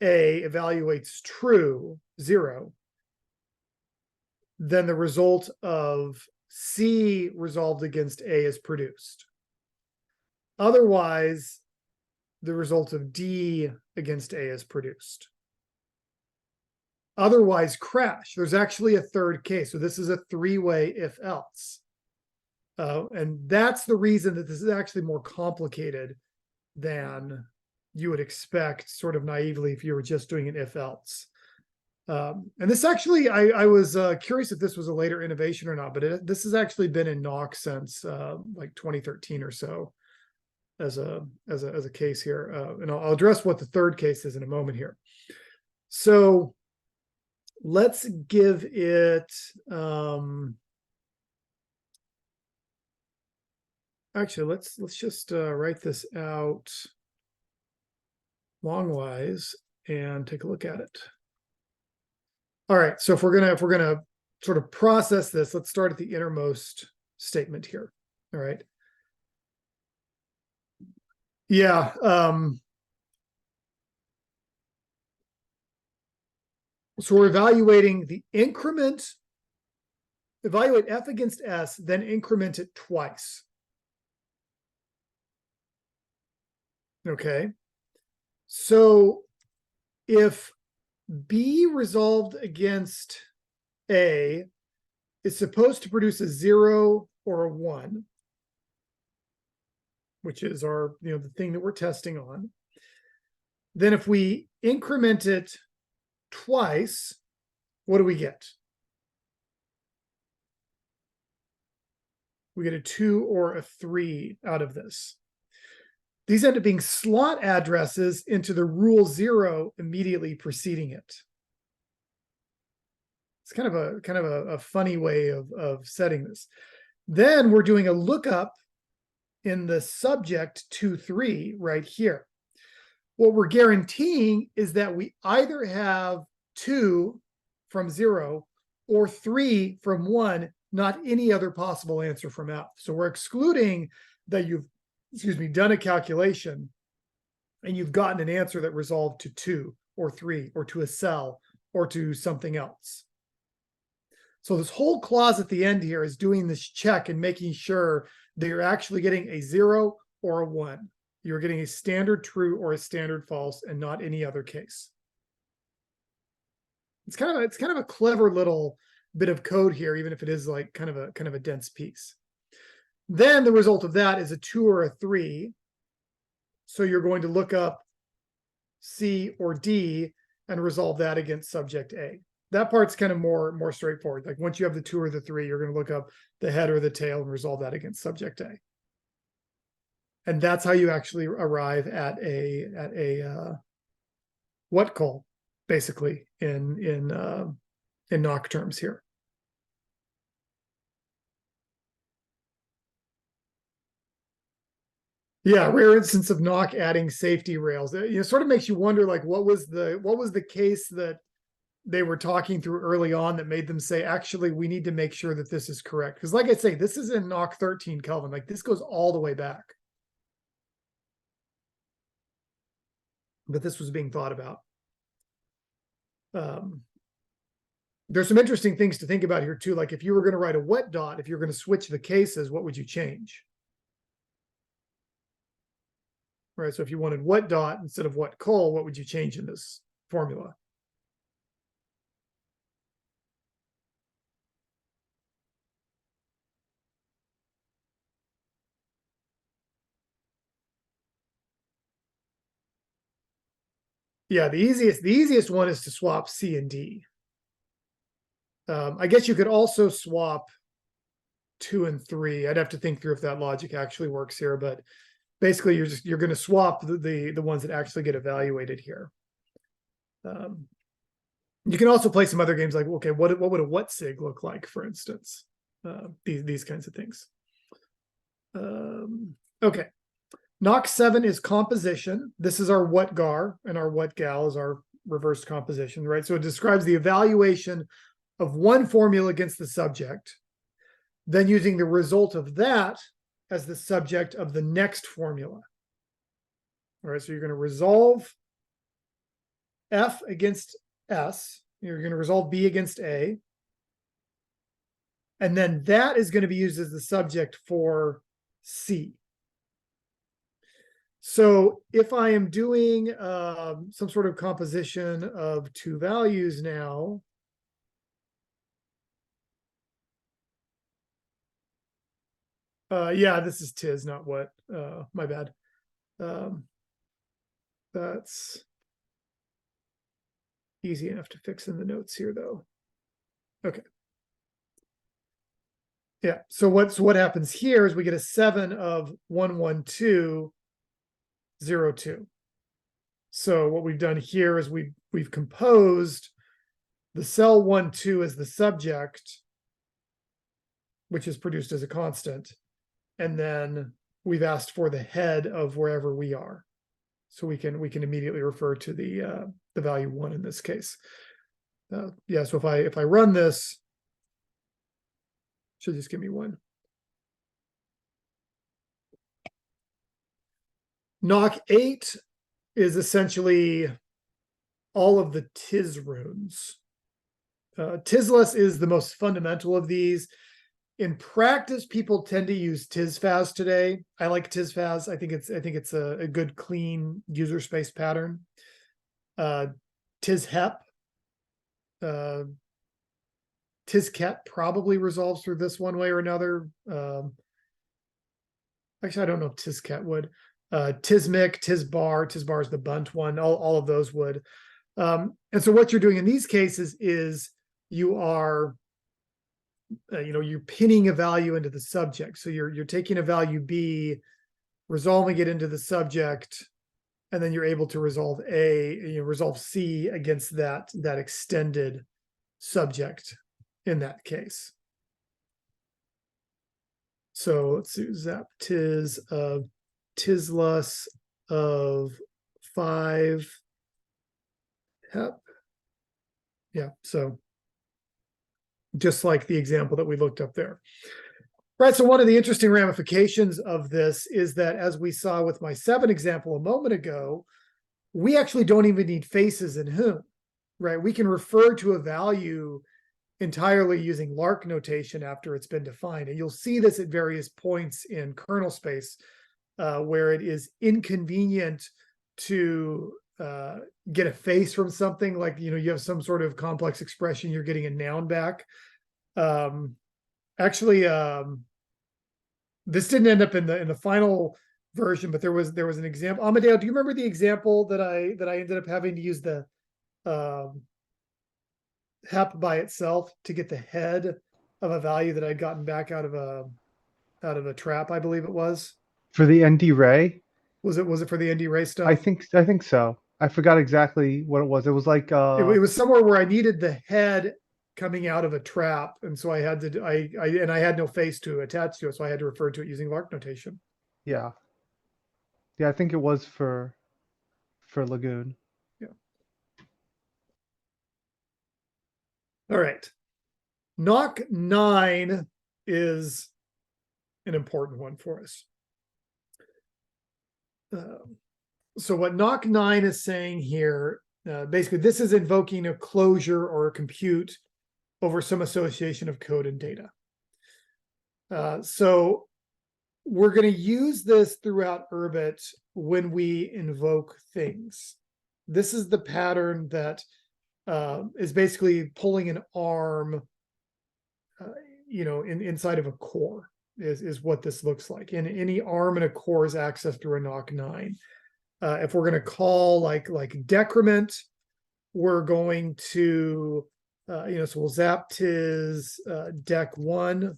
A evaluates true, 0, then the result of C resolved against A is produced. Otherwise, the result of D against A is produced. Otherwise, crash. There's actually a third case. So this is a three-way if-else. And that's the reason that this is actually more complicated than you would expect sort of naively if you were just doing an if-else. And this actually, I was curious if this was a later innovation or not, but this has actually been in Nock since like 2013 or so as a case here. And I'll address what the third case is in a moment here. So let's give it, actually, let's just write this out longwise and take a look at it. All right, so if we're gonna sort of process this, let's start at the innermost statement here. All right. Yeah. So we're evaluating the increment, evaluate F against S, then increment it twice. Okay. So if B resolved against A is supposed to produce a 0 or a 1, which is our, the thing that we're testing on, then if we increment it twice, what do we get? We get a 2 or a 3 out of this. These end up being slot addresses into the rule 0 immediately preceding it. It's kind of a funny way of setting this. Then we're doing a lookup in the subject 2, 3 right here. What we're guaranteeing is that we either have 2 from 0 or 3 from 1, not any other possible answer from F. So we're excluding that you've, done a calculation and you've gotten an answer that resolved to 2 or 3 or to a cell or to something else. So this whole clause at the end here is doing this check and making sure that you're actually getting a 0 or a 1. You're getting a standard true or a standard false and not any other case. It's kind of a clever little bit of code here, even if it is like kind of a dense piece. Then the result of that is a 2 or a 3. So you're going to look up C or D and resolve that against subject A. That part's kind of more straightforward. Like once you have the 2 or the 3, you're going to look up the head or the tail and resolve that against subject A. And that's how you actually arrive at what call, basically, in Nock terms here. Yeah, rare instance of Nock adding safety rails. It sort of makes you wonder, like, what was the case that they were talking through early on that made them say, actually, we need to make sure that this is correct. Because like I say, this is in Nock 13 Kelvin. Like, this goes all the way back. But this was being thought about. There's some interesting things to think about here too. Like, if you were going to write a wet dot, if you're going to switch the cases, what would you change? Right, so if you wanted wet dot instead of wet col, what would you change in this formula? Yeah, the easiest one is to swap C and D. I guess you could also swap 2 and 3. I'd have to think through if that logic actually works here, but basically you're going to swap the ones that actually get evaluated here. You can also play some other games like, okay, what would a what sig look like, for instance? These kinds of things. Okay. Nock 7 is composition. This is our what gar, and our what gal is our reverse composition, right? So it describes the evaluation of one formula against the subject, then using the result of that as the subject of the next formula. All right, so you're going to resolve F against S. You're going to resolve B against A. And then that is going to be used as the subject for C. So if I am doing some sort of composition of two values now, yeah, this is tis, not what. My bad. That's easy enough to fix in the notes here, though. Okay. Yeah, so what happens here is we get a 7 of 1, 1, 2, 0, 2. So what we've done here is we've composed the cell 1, 2 as the subject, which is produced as a constant, and then we've asked for the head of wherever we are. So we can immediately refer to the value 1 in this case. Yeah, so if I run this, should just give me 1. Nock 8 is essentially all of the tis runes. Tisless is the most fundamental of these. In practice, people tend to use tisfaz today. I like tisfaz. I think it's a good, clean user space pattern. Tishep, Tisket probably resolves through this one way or another. Actually, I don't know if Tisket would. Tismic, Tisbar is the bunt one. All of those would. And so what you're doing in these cases is you are, you're pinning a value into the subject. So you're taking a value B, resolving it into the subject, and then you're able to resolve resolve C against that extended subject in that case. So let's see, zap tis of tisless of 5 hep. Yeah, so just like the example that we looked up there. Right, so one of the interesting ramifications of this is that, as we saw with my 7 example a moment ago, we actually don't even need faces in whom, right? We can refer to a value entirely using Lark notation after it's been defined. And you'll see this at various points in kernel space where it is inconvenient to get a face from something, like, you have some sort of complex expression, you're getting a noun back. Actually, this didn't end up in the final version, but there was an example. Amadeo, do you remember the example that I ended up having to use the hep by itself to get the head of a value that I'd gotten back out of a trap, I believe it was? For the ND Ray, Was it for the ND Ray stuff? I think so. I forgot exactly what it was. It was like It was somewhere where I needed the head coming out of a trap, and so I had to I had no face to attach to it, so I had to refer to it using Lark notation. yeah. Yeah, I think it was for Lagoon. All right. Nock 9 is an important one for us. So what Nock 9 is saying here, basically this is invoking a closure or a compute over some association of code and data. So we're going to use this throughout Urbit when we invoke things. This is the pattern that is basically pulling an arm, inside of a core is what this looks like. And any arm in a core is accessed through a Nock 9. If we're going to call like decrement, we're going to, so we'll zap tis dec 1.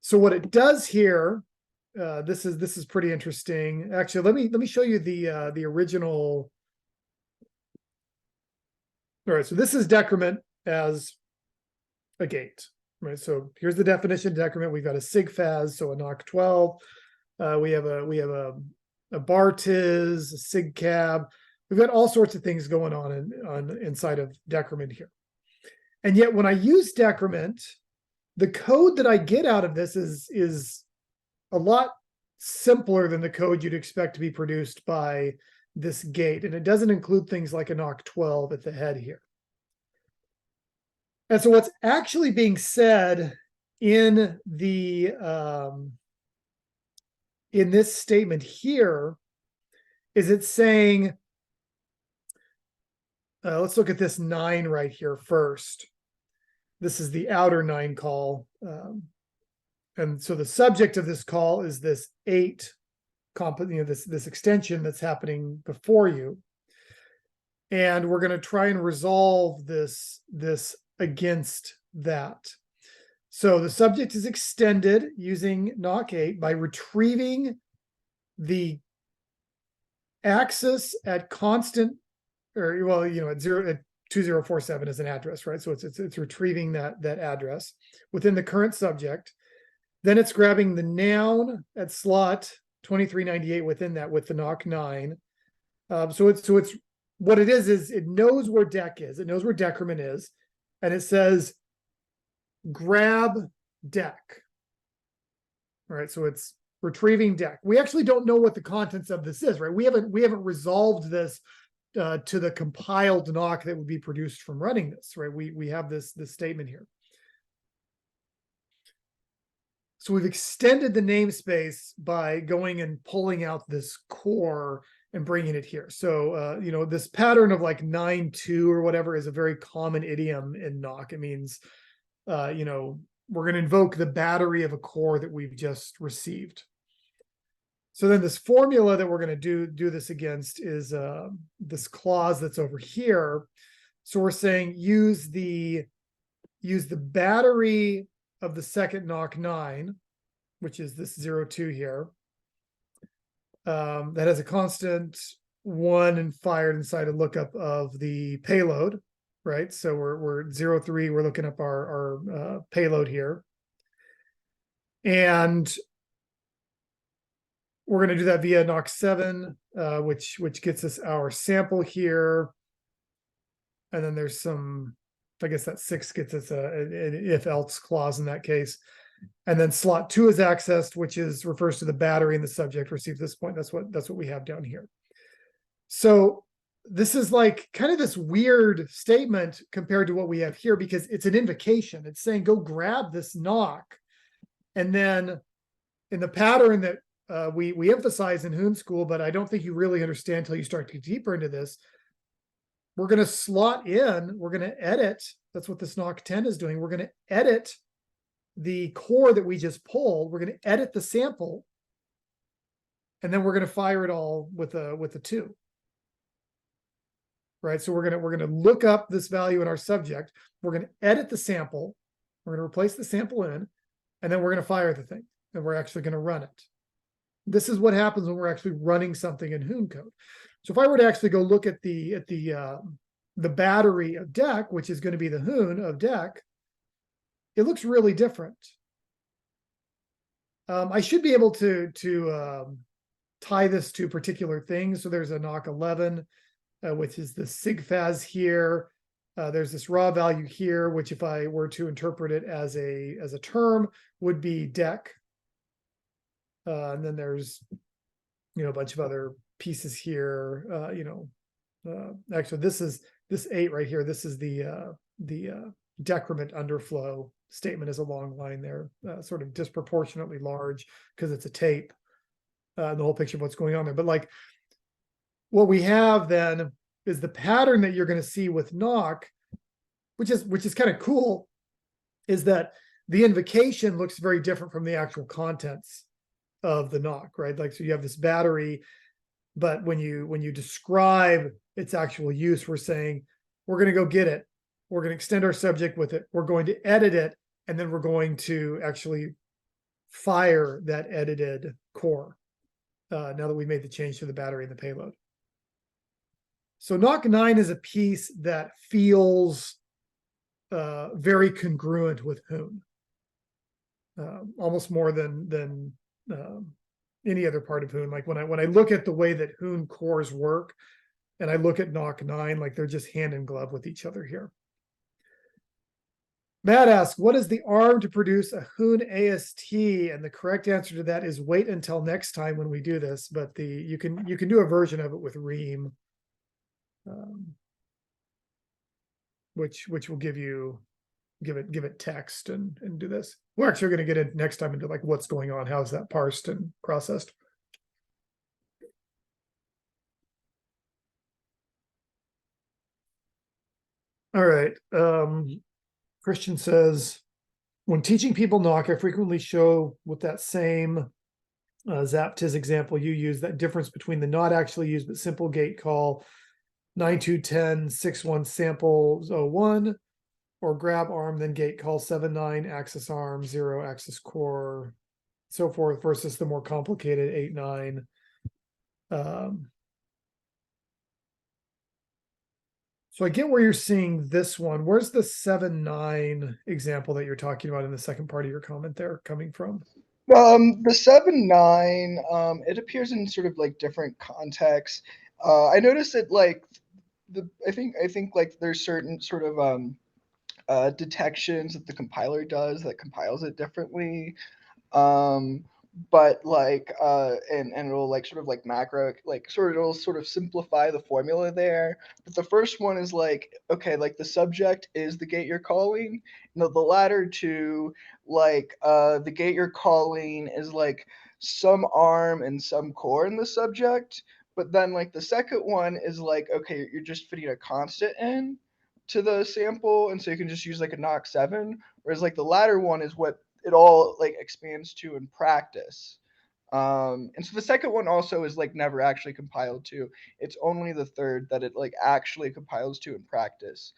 So what it does here, this is pretty interesting. Actually, let me show you the original. All right, so this is decrement as a gate, right? So here's the definition of decrement. We've got a sigfaz, so a Nock 12. We have a bartiz, a sigcab. We've got all sorts of things going on inside of decrement here. And yet when I use decrement, the code that I get out of this is a lot simpler than the code you'd expect to be produced by this gate. And it doesn't include things like a Nock 12 at the head here. And so what's actually being said in the in this statement here is it's saying, let's look at this 9 right here first. This is the outer 9 call. And so the subject of this call is this 8 this extension that's happening before you. And we're going to try and resolve this against that. So the subject is extended using Nock 8 by retrieving the axis at constant, or well, at 2047 is an address, right? So it's retrieving that address within the current subject. Then it's grabbing the noun at slot 2398 within that with the Nock 9. So it's what it is it knows where dec is. It knows where decrement is, and it says grab dec. All right, so it's retrieving dec. We actually don't know what the contents of this is, right? We haven't resolved this to the compiled Nock that would be produced from running this, right? We have this statement here. So we've extended the namespace by going and pulling out this core and bringing it here. So, this pattern of like 9-2 or whatever is a very common idiom in Nock. It means, we're going to invoke the battery of a core that we've just received. So then this formula that we're going to do this against is this clause that's over here. So we're saying use the battery of the second Nock 9, which is this 02 here, that has a constant 1 and fired inside a lookup of the payload, right? So we're 03, we're looking up our payload here. And we're going to do that via Nock 7, which gets us our sample here. And then there's some, I guess that 6 gets us an if-else clause in that case. And then slot 2 is accessed, which refers to the battery and the subject receives this point. That's what we have down here. So this is like kind of this weird statement compared to what we have here, because it's an invocation. It's saying, go grab this Nock. And then in the pattern that we emphasize in Hoon School, but I don't think you really understand until you start to get deeper into this, we're going to slot in, we're going to edit. That's what this Nock 10 is doing. We're going to edit the core that we just pulled. We're going to edit the sample, and then we're going to fire it all with a 2. Right? So we're going to look up this value in our subject. We're going to edit the sample. We're going to replace the sample in, and then we're going to fire the thing. and we're actually going to run it. This is what happens when we're actually running something in Hoon code. So if I were to actually go look at the battery of deck, which is going to be the Hoon of deck, it looks really different. I should be able to tie this to particular things. So there's a Nock 11, which is the sigfaz here. There's this raw value here, which if I were to interpret it as a term would be deck. And then there's, a bunch of other pieces here. Actually, this 8 right here. This is the decrement underflow statement is a long line there, sort of disproportionately large because it's a tape. The whole picture of what's going on there. But like what we have then is the pattern that you're going to see with Nock, which is kind of cool, is that the invocation looks very different from the actual contents of the Nock, right? Like, so you have this battery, but when you describe its actual use, we're saying, we're going to go get it. We're going to extend our subject with it. We're going to edit it. And then we're going to actually fire that edited core. Now that we made the change to the battery and the payload. So Nock 9 is a piece that feels very congruent with Hoon. Almost more than any other part of Hoon. Like when I look at the way that Hoon cores work, and I look at Nock 9, like they're just hand in glove with each other here. Matt asks, what is the ARM to produce a Hoon AST? And the correct answer to that is wait until next time when we do this. But you can do a version of it with Ream, which will give it text and do this. We're actually going to get in next time into like what's going on, how's that parsed and processed. All right. Christian says, when teaching people Nock, I frequently show with that same Zaptiz example you use, that difference between the not actually used but simple gate call 921061 sample 01 or grab arm then gate call 79 axis arm 0 axis core, so forth, versus the more complicated 89. So I get where you're seeing this one. Where's the 7-9 example that you're talking about in the second part of your comment there coming from? The 7-9, it appears in sort of like different contexts. I noticed that like I think like there's certain sort of detections that the compiler does that compiles it differently. But like and it'll like sort of like macro like it'll sort of simplify the formula there. But the first one is like, okay, like the subject is the gate you're calling. The latter two, like the gate you're calling is like some arm and some core in the subject. But then like the second one is like, okay, you're just fitting a constant in to the sample, and so you can just use like a Nock 7. Whereas like the latter one is what it all like expands to in practice. And so the second one also is like never actually compiled to. It's only the third that it like actually compiles to in practice.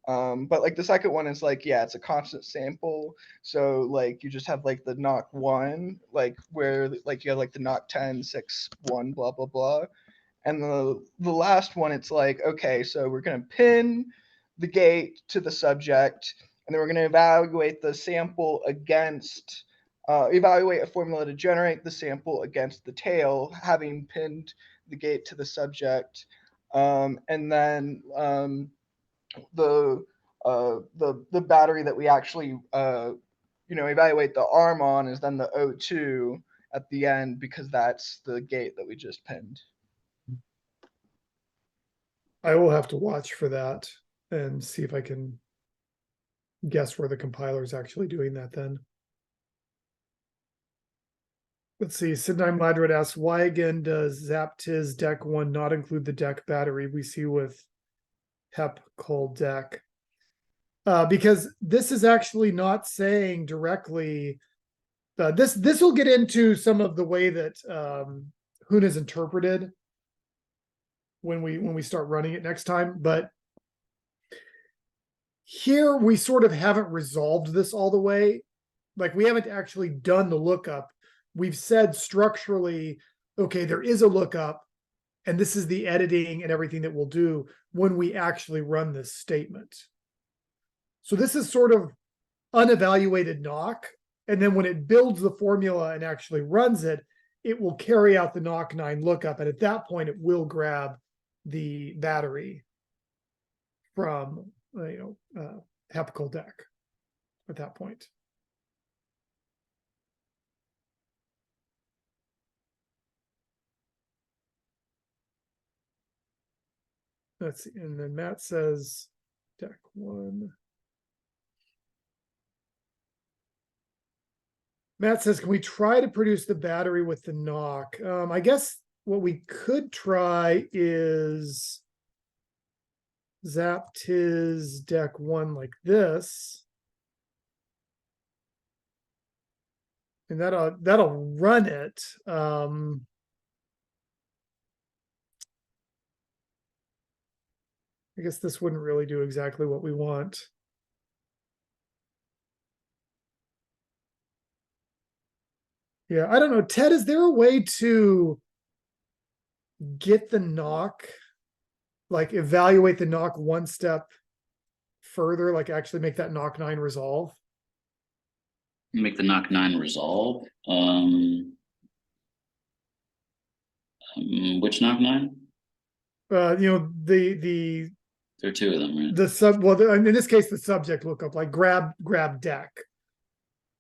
But like the second one is like, yeah, it's a constant sample. So like you just have like the Nock 1, like where like you have like the Nock 10, 6, 1, blah, blah, blah. And the last one, it's like, okay, so we're going to pin the gate to the subject, and then we're going to evaluate the sample against, evaluate a formula to generate the sample against the tail, having pinned the gate to the subject. And then the battery that we actually, evaluate the arm on is then the O2 at the end, because that's the gate that we just pinned. I will have to watch for that and see if I can guess where the compiler is actually doing that then. Let's see. Sidney Madrid asks, why again does Zaptiz deck 1 not include the deck battery we see with HEP call deck? Because this is actually not saying directly. This will get into some of the way that Hoon is interpreted when we start running it next time, but here we sort of haven't resolved this all the way. Like we haven't actually done the lookup we've said structurally, okay, there is a lookup, and this is the editing and everything that we'll do when we actually run this statement. So this is sort of unevaluated knock. And then when it builds the formula and actually runs it, it will carry out the knock 9 lookup. And at that point, it will grab the battery from, Hepcol deck at that point. Let's see. And then Matt says deck 1. Matt says, can we try to produce the battery with the knock? I guess what we could try is zap tis deck 1 like this. And that'll run it. I guess this wouldn't really do exactly what we want. Yeah, I don't know. Ted, is there a way to get the knock, like evaluate the knock one step further, like actually make that knock 9 resolve? Make the knock 9 resolve. Which knock 9? The There are 2 of them, right? in this case, the subject lookup, like grab deck.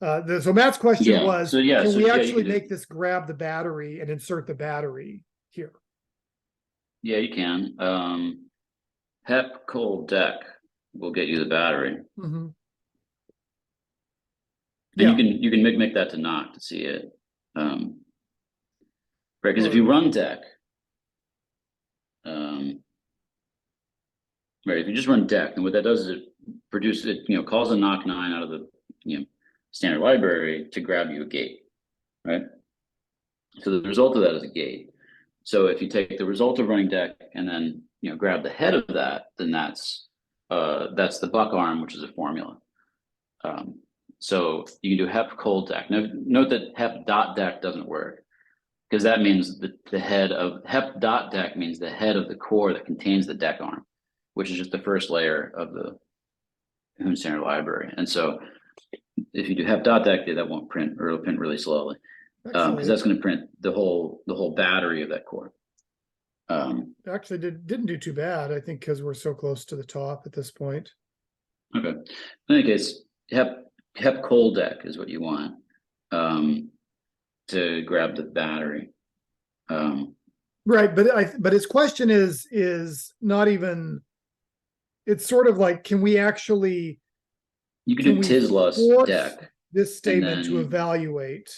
So Matt's question was, can we actually make this grab the battery and insert the battery here? Yeah, you can. Hepcol deck will get you the battery. Mm-hmm. Then you can make that to knock to see it. Right, because if you run deck, right, if you just run deck, and what that does is it produces it, calls a knock 9 out of the standard library to grab you a gate, right? So the result of that is a gate. So if you take the result of running deck and then grab the head of that, then that's the buck arm, which is a formula. So you can do hepcol deck. Now note that hep.deck doesn't work, because that means the head of hep.deck means the head of the core that contains the deck arm, which is just the first layer of the Hoon standard library. And so if you do hep.deck, that won't print, or it'll print really slowly, because that's going to print the whole battery of that core. Actually didn't do too bad, I think, because we're so close to the top at this point. Okay. In any case, hepcol deck is what you want to grab the battery. Right, but his question is not even. It's sort of like, can we actually? You can do Tislus force deck this statement to evaluate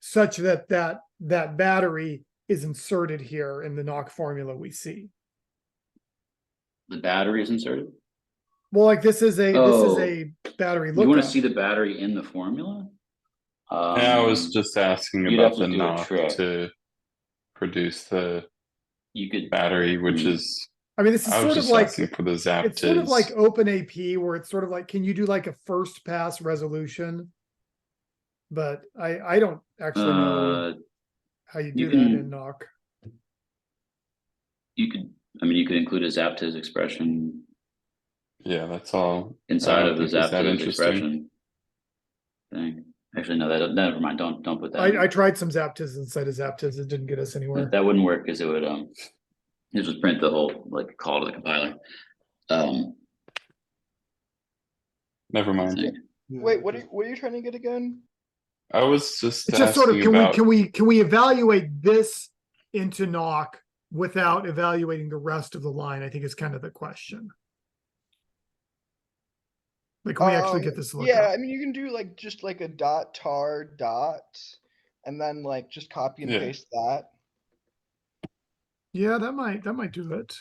such that battery is inserted here in the knock formula we see. The battery is inserted? Well, like this is a battery lookup. You want to see the battery in the formula? I was just asking about the knock to produce the battery, which is. I mean, this is sort of like for the zap it's sort of like OpenAP, where it's sort of like, can you do like a first pass resolution? But I don't actually know how you do that in Nock. You could include a zaptiz expression. Yeah, that's all inside of the zaptiz expression thing. Actually, no, never mind. Don't put that. I tried some zaptiz inside of zaptiz. It didn't get us anywhere. That wouldn't work, because it would just print the whole call to the compiler. Never mind. Wait, what are you trying to get again? I was just it's just sort of, can we evaluate this into Nock without evaluating the rest of the line? I think is kind of the question. Like, can we actually get this lookup? Yeah, I mean, you can do just a .tar dot, and then just copy and paste that. Yeah, that might do it.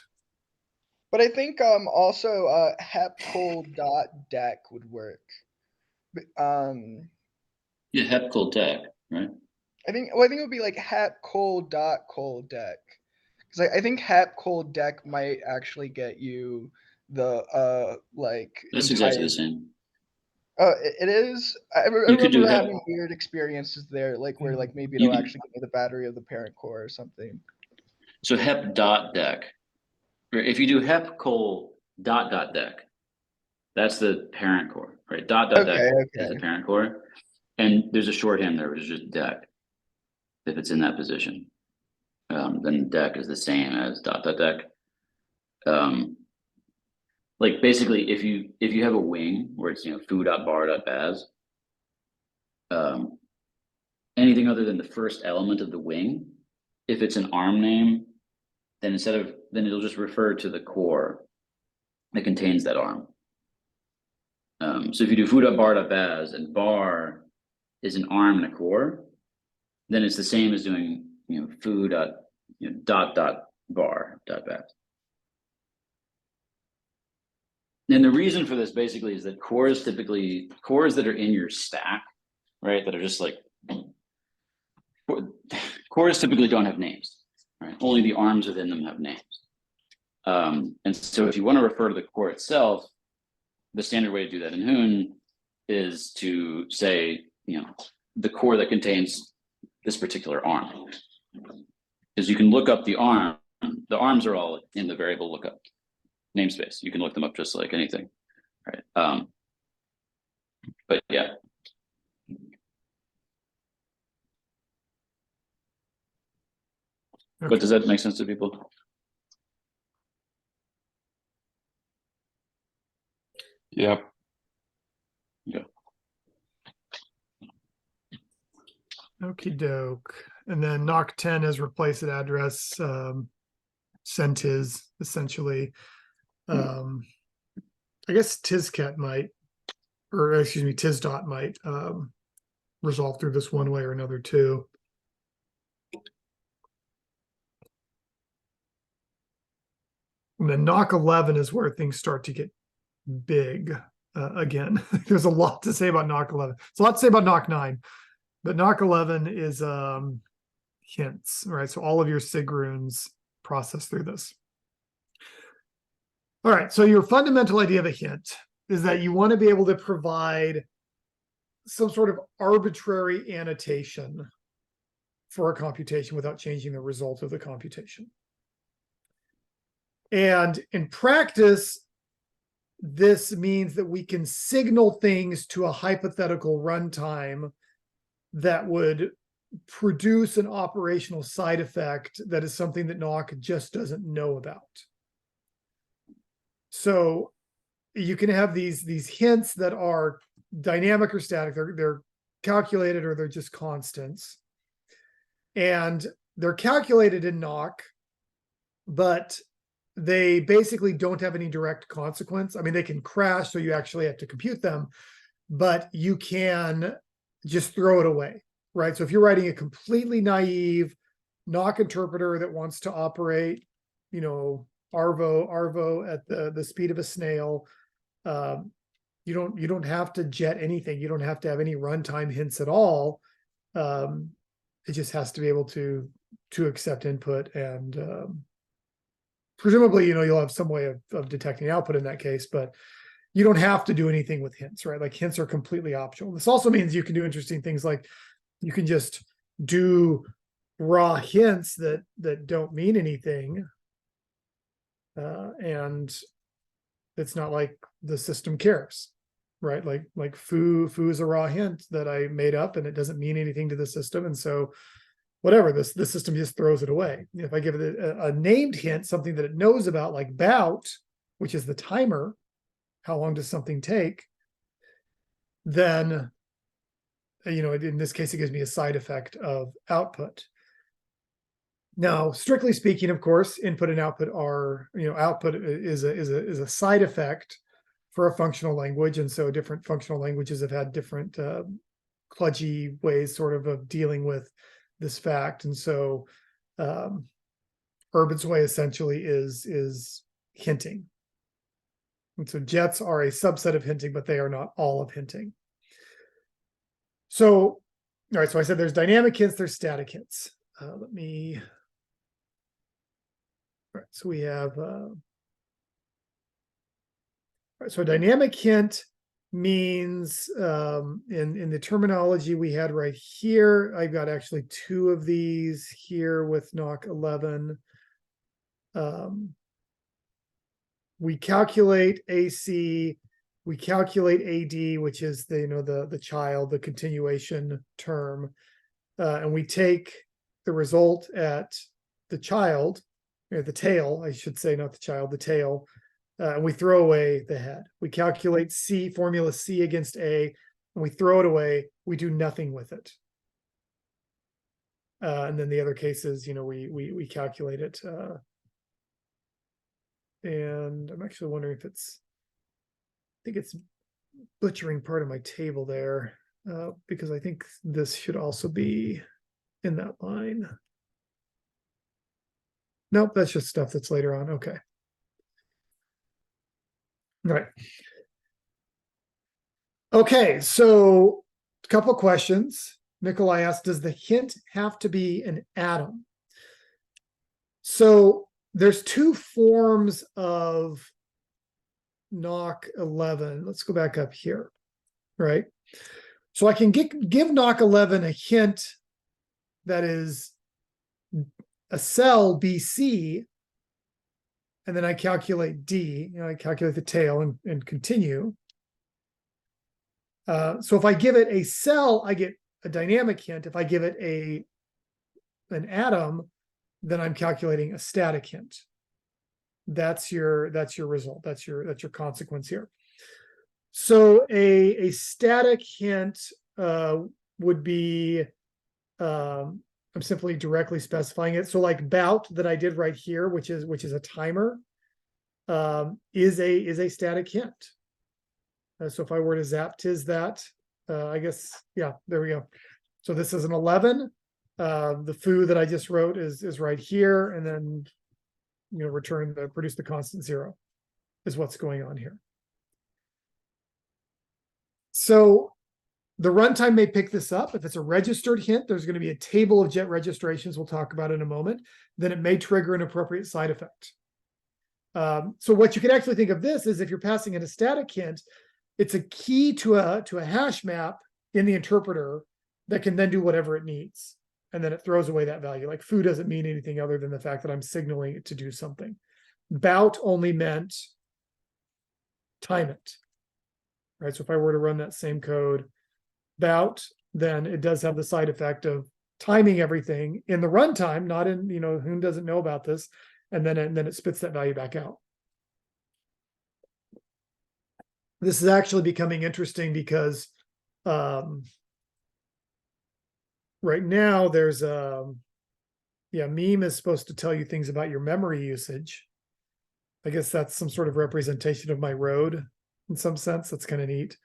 But I think also hepcol.deck would work. Yeah, hepcol deck, right? I think it would be like hepcol.col deck, because I think hepcol deck might actually get you the That's exactly the same. It is. I You could do remember hep. having weird experiences there, like where like maybe You it'll can- actually give me the battery of the parent core or something. So hep dot dec, or if you do hep col dot dot dec, that's the parent core, right? Dot dot Okay, dec okay. is the parent core, and there's a shorthand there, which is just dec. If it's in that position, then dec is the same as dot dot dec. Like basically, if you have a wing where it's foo.bar.baz, anything other than the first element of the wing, if it's an arm name, then then it'll just refer to the core that contains that arm. So if you do foo.bar.baz and bar is an arm and a core, then it's the same as doing foo dot bar dot baz. And the reason for this basically is that cores that are in your stack, right, that are just like cores typically don't have names, right? Only the arms within them have names. And so if you want to refer to the core itself, the standard way to do that in Hoon is to say, the core that contains this particular arm. Because you can look up the arm. The arms are all in the variable lookup namespace. You can look them up just like anything, right? But yeah. Okay. But does that make sense to people? Yep. Yeah. Okie doke. And then Nock 10 has replaced an address, sent is essentially. I guess Tizcat might, or excuse me, Tizdot might resolve through this one way or another too. And then Nock 11 is where things start to get big again. There's a lot to say about Nock 11. There's a lot to say about Nock 9, but Nock 11 is hints, right? So all of your sig runes process through this. All right, so your fundamental idea of a hint is that you want to be able to provide some sort of arbitrary annotation for a computation without changing the result of the computation. And in practice, this means that we can signal things to a hypothetical runtime that would produce an operational side effect that is something that Nock just doesn't know about. So you can have these hints that are dynamic or static. They're calculated or they're just constants. And they're calculated in Nock, but they basically don't have any direct consequence. I mean, they can crash, so you actually have to compute them, but you can just throw it away, right? So if you're writing a completely naive Nock interpreter that wants to operate, Arvo at the speed of a snail, you don't have to jet anything. You don't have to have any runtime hints at all. It just has to be able to accept input, and presumably, you'll have some way of detecting output in that case, but you don't have to do anything with hints, right? Like hints are completely optional. This also means you can do interesting things like you can just do raw hints that don't mean anything. And it's not like the system cares, right? Like foo is a raw hint that I made up and it doesn't mean anything to the system. And so whatever, the system just throws it away. If I give it a named hint, something that it knows about, like bout, which is the timer, how long does something take, then, in this case, it gives me a side effect of output. Now, strictly speaking, of course, input and output are, output is a side effect for a functional language. And so different functional languages have had different kludgy ways sort of dealing with this fact. And so Urbit's way essentially is hinting. And so jets are a subset of hinting, but they are not all of hinting. So, all right, so I said there's dynamic hints, there's static hints. All right, so we have, all right, so a dynamic hint means in the terminology we had right here, I've got actually two of these here with Nock 11. We calculate AC, we calculate AD, which is the child, the continuation term, and we take the result at the child, or the tail, I should say, not the child, the tail, and we throw away the head. We calculate C, formula C against A, and we throw it away. We do nothing with it. And then the other cases, we calculate it. And I'm actually wondering if I think it's butchering part of my table there, because I think this should also be in that line. Nope, that's just stuff that's later on. Okay. All right. Okay, so a couple of questions. Nikolai asked, does the hint have to be an atom? So there's two forms of Nock 11. Let's go back up here, right? So I can give Nock 11 a hint that is a cell BC, and then I calculate D, I calculate the tail and continue. So if I give it a cell, I get a dynamic hint. If I give it an atom, then I'm calculating a static hint. That's your result. That's your consequence here. So a static hint would be I'm simply directly specifying it. So like bout that I did right here, which is a timer, is a static hint. So if I were to zap tis that, I guess, yeah, there we go. So this is an 11. The foo that I just wrote is right here, and then produce the constant 0 is what's going on here. So the runtime may pick this up. If it's a registered hint, there's going to be a table of jet registrations we'll talk about in a moment. Then it may trigger an appropriate side effect. So what you can actually think of this is if you're passing in a static hint, it's a key to a hash map in the interpreter that can then do whatever it needs. And then it throws away that value. Like foo doesn't mean anything other than the fact that I'm signaling it to do something. Bout only meant time it. Right. So if I were to run that same code, bout, then it does have the side effect of timing everything in the runtime, not in, who doesn't know about this, and then it spits that value back out. This is actually becoming interesting because right now there's meme is supposed to tell you things about your memory usage. I guess that's some sort of representation of my road in some sense. That's kind of neat.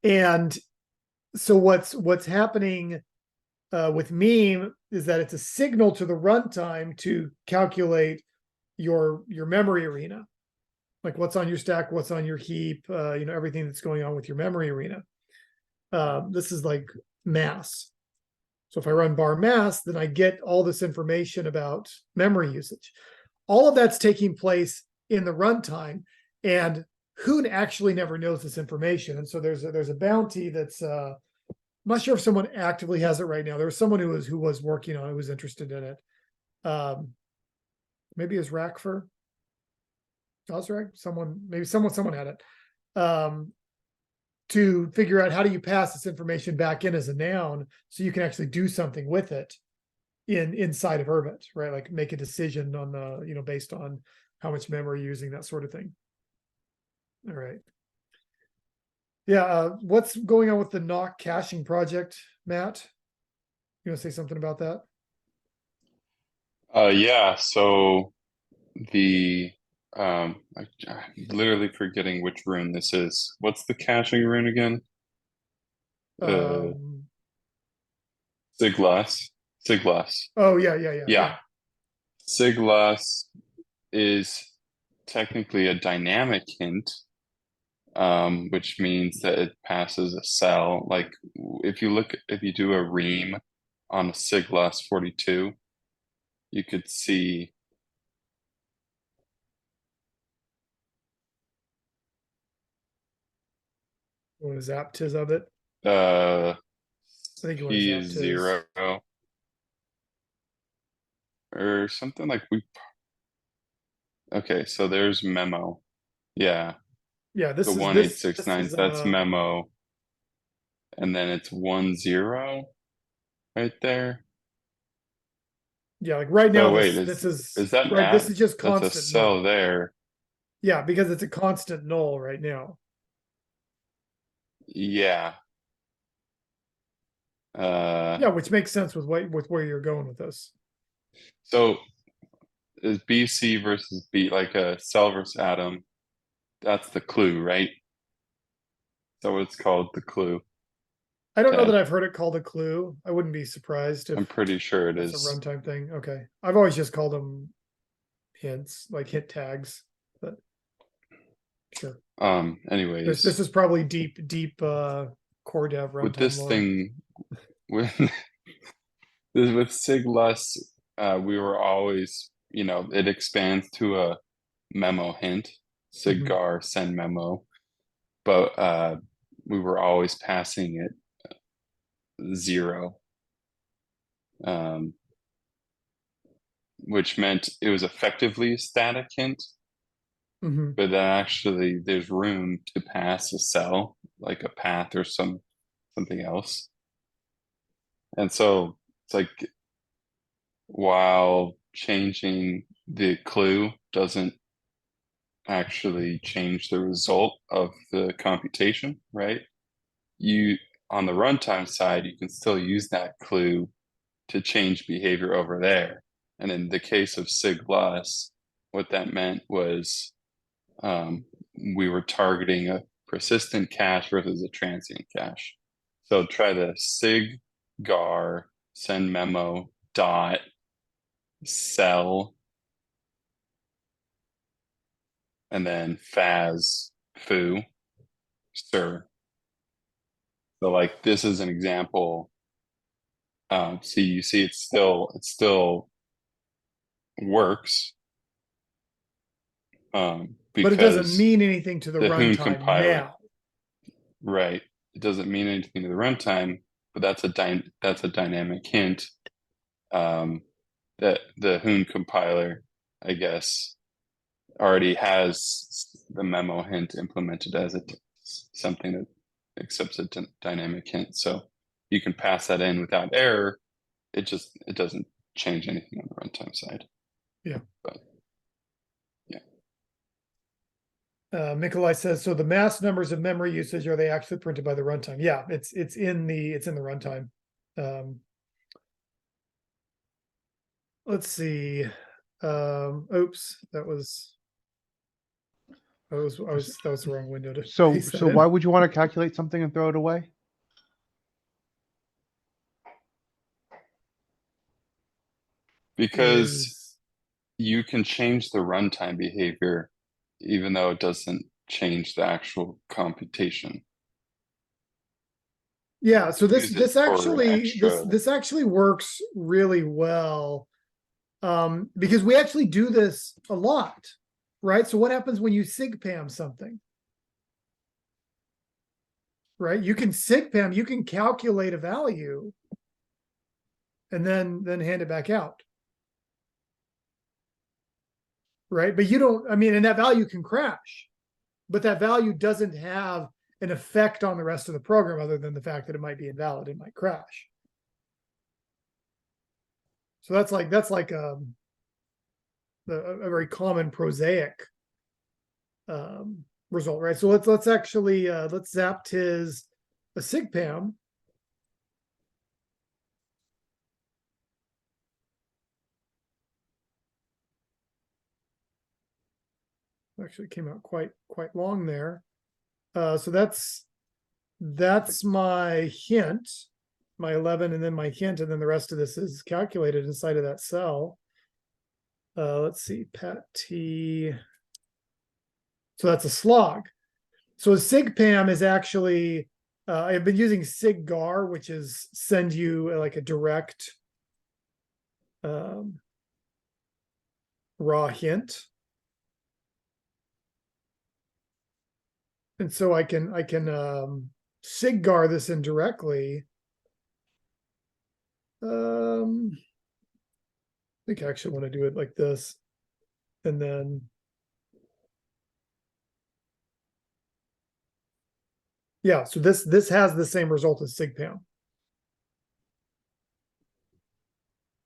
And so what's happening with meme is that it's a signal to the runtime to calculate your memory arena, like what's on your stack, what's on your heap, everything that's going on with your memory arena. This is like mass. So if I run bar mass, then I get all this information about memory usage. All of that's taking place in the runtime, and Hoon actually never knows this information. And so there's a bounty that's I'm not sure if someone actively has it right now. There was someone who was working on it, who was interested in it. Maybe it was Rackfer. Osrag? Someone had it. To figure out how do you pass this information back in as a noun so you can actually do something with it inside of Urbit, right? Like make a decision on the, based on how much memory you're using, that sort of thing. All right. Yeah, what's going on with the Nock caching project, Matt? You want to say something about that? Yeah, so I'm literally forgetting which rune this is. What's the caching rune again? Siglas. Oh, yeah. Siglas is technically a dynamic hint, which means that it passes a cell. Like if you do a ream on a Siglas 42, you could see What is aptiz of it? Uh, I think you want P to is zaptiz. 0 or something like we. Okay, so there's memo. Yeah, Yeah, this the is 1869. this is That's memo, and then it's 10 right there. yeah, like right now Oh wait, this is is that an right. This app? is just That's a constant cell null. there. Yeah, because it's a constant null right now. Yeah. Yeah, which makes sense with where you're going with this. So is BC versus B like a cell versus atom? That's the clue, right? So it's called the clue. I don't know Okay. that I've heard it called a clue. I wouldn't be surprised if I'm pretty sure it it's a is. runtime thing. Okay, I've always just called them hints, like hint tags. But sure, Anyways, this is probably deep core dev with runtime this lore. thing, with SIGLUS, we were always, it expands to a memo hint, SIGGAR send memo, but we were always passing it 0, which meant it was effectively a static hint, Mhm. but then actually there's room to pass a cell, like a path or something else. And so it's like, while changing the clue doesn't actually change the result of the computation, right? You, on the runtime side, you can still use that clue to change behavior over there. And in the case of SIGLUS, what that meant was we were targeting a persistent cache versus a transient cache. So try the SIGGAR send memo dot cell and then faz foo sir. So like this is an example. So you see it still works. But Because it doesn't mean anything to the the Hoon runtime compiler, now. right? It doesn't mean anything to the runtime, but that's a dynamic hint. That the Hoon compiler, I guess, already has the memo hint implemented as something that accepts a dynamic hint. So you can pass that in without error. It doesn't change anything on the runtime side. Yeah. But yeah. Nikolai says, so the mass numbers of memory usage, are they actually printed by the runtime? Yeah, it's in the runtime. Let's see. Oops, that was the wrong window to So paste that so in. why would you want to calculate something and throw it away? Because Is you can change the runtime behavior even though it doesn't change the actual computation. yeah, so Use it for an extra. this actually works really well. Because we actually do this a lot, right? So what happens when you sigpam something? Right? You can sigpam, you can calculate a value and then hand it back out. Right? But you don't, I mean, and that value can crash, but that value doesn't have an effect on the rest of the program other than the fact that it might be invalid, it might crash. So that's like a very common prosaic result, right? So let's actually let's zaptiz a sigpam. Actually came out quite long there. So that's my hint, my 11, and then my hint, and then the rest of this is calculated inside of that cell. Let's see, pat t. So that's a slog. So a sigpam is actually, I've been using SIGGAR, which is send you like a direct raw hint. And so I can siggar this indirectly. I think I actually want to do it like this. And then yeah, so this has the same result as sigpam.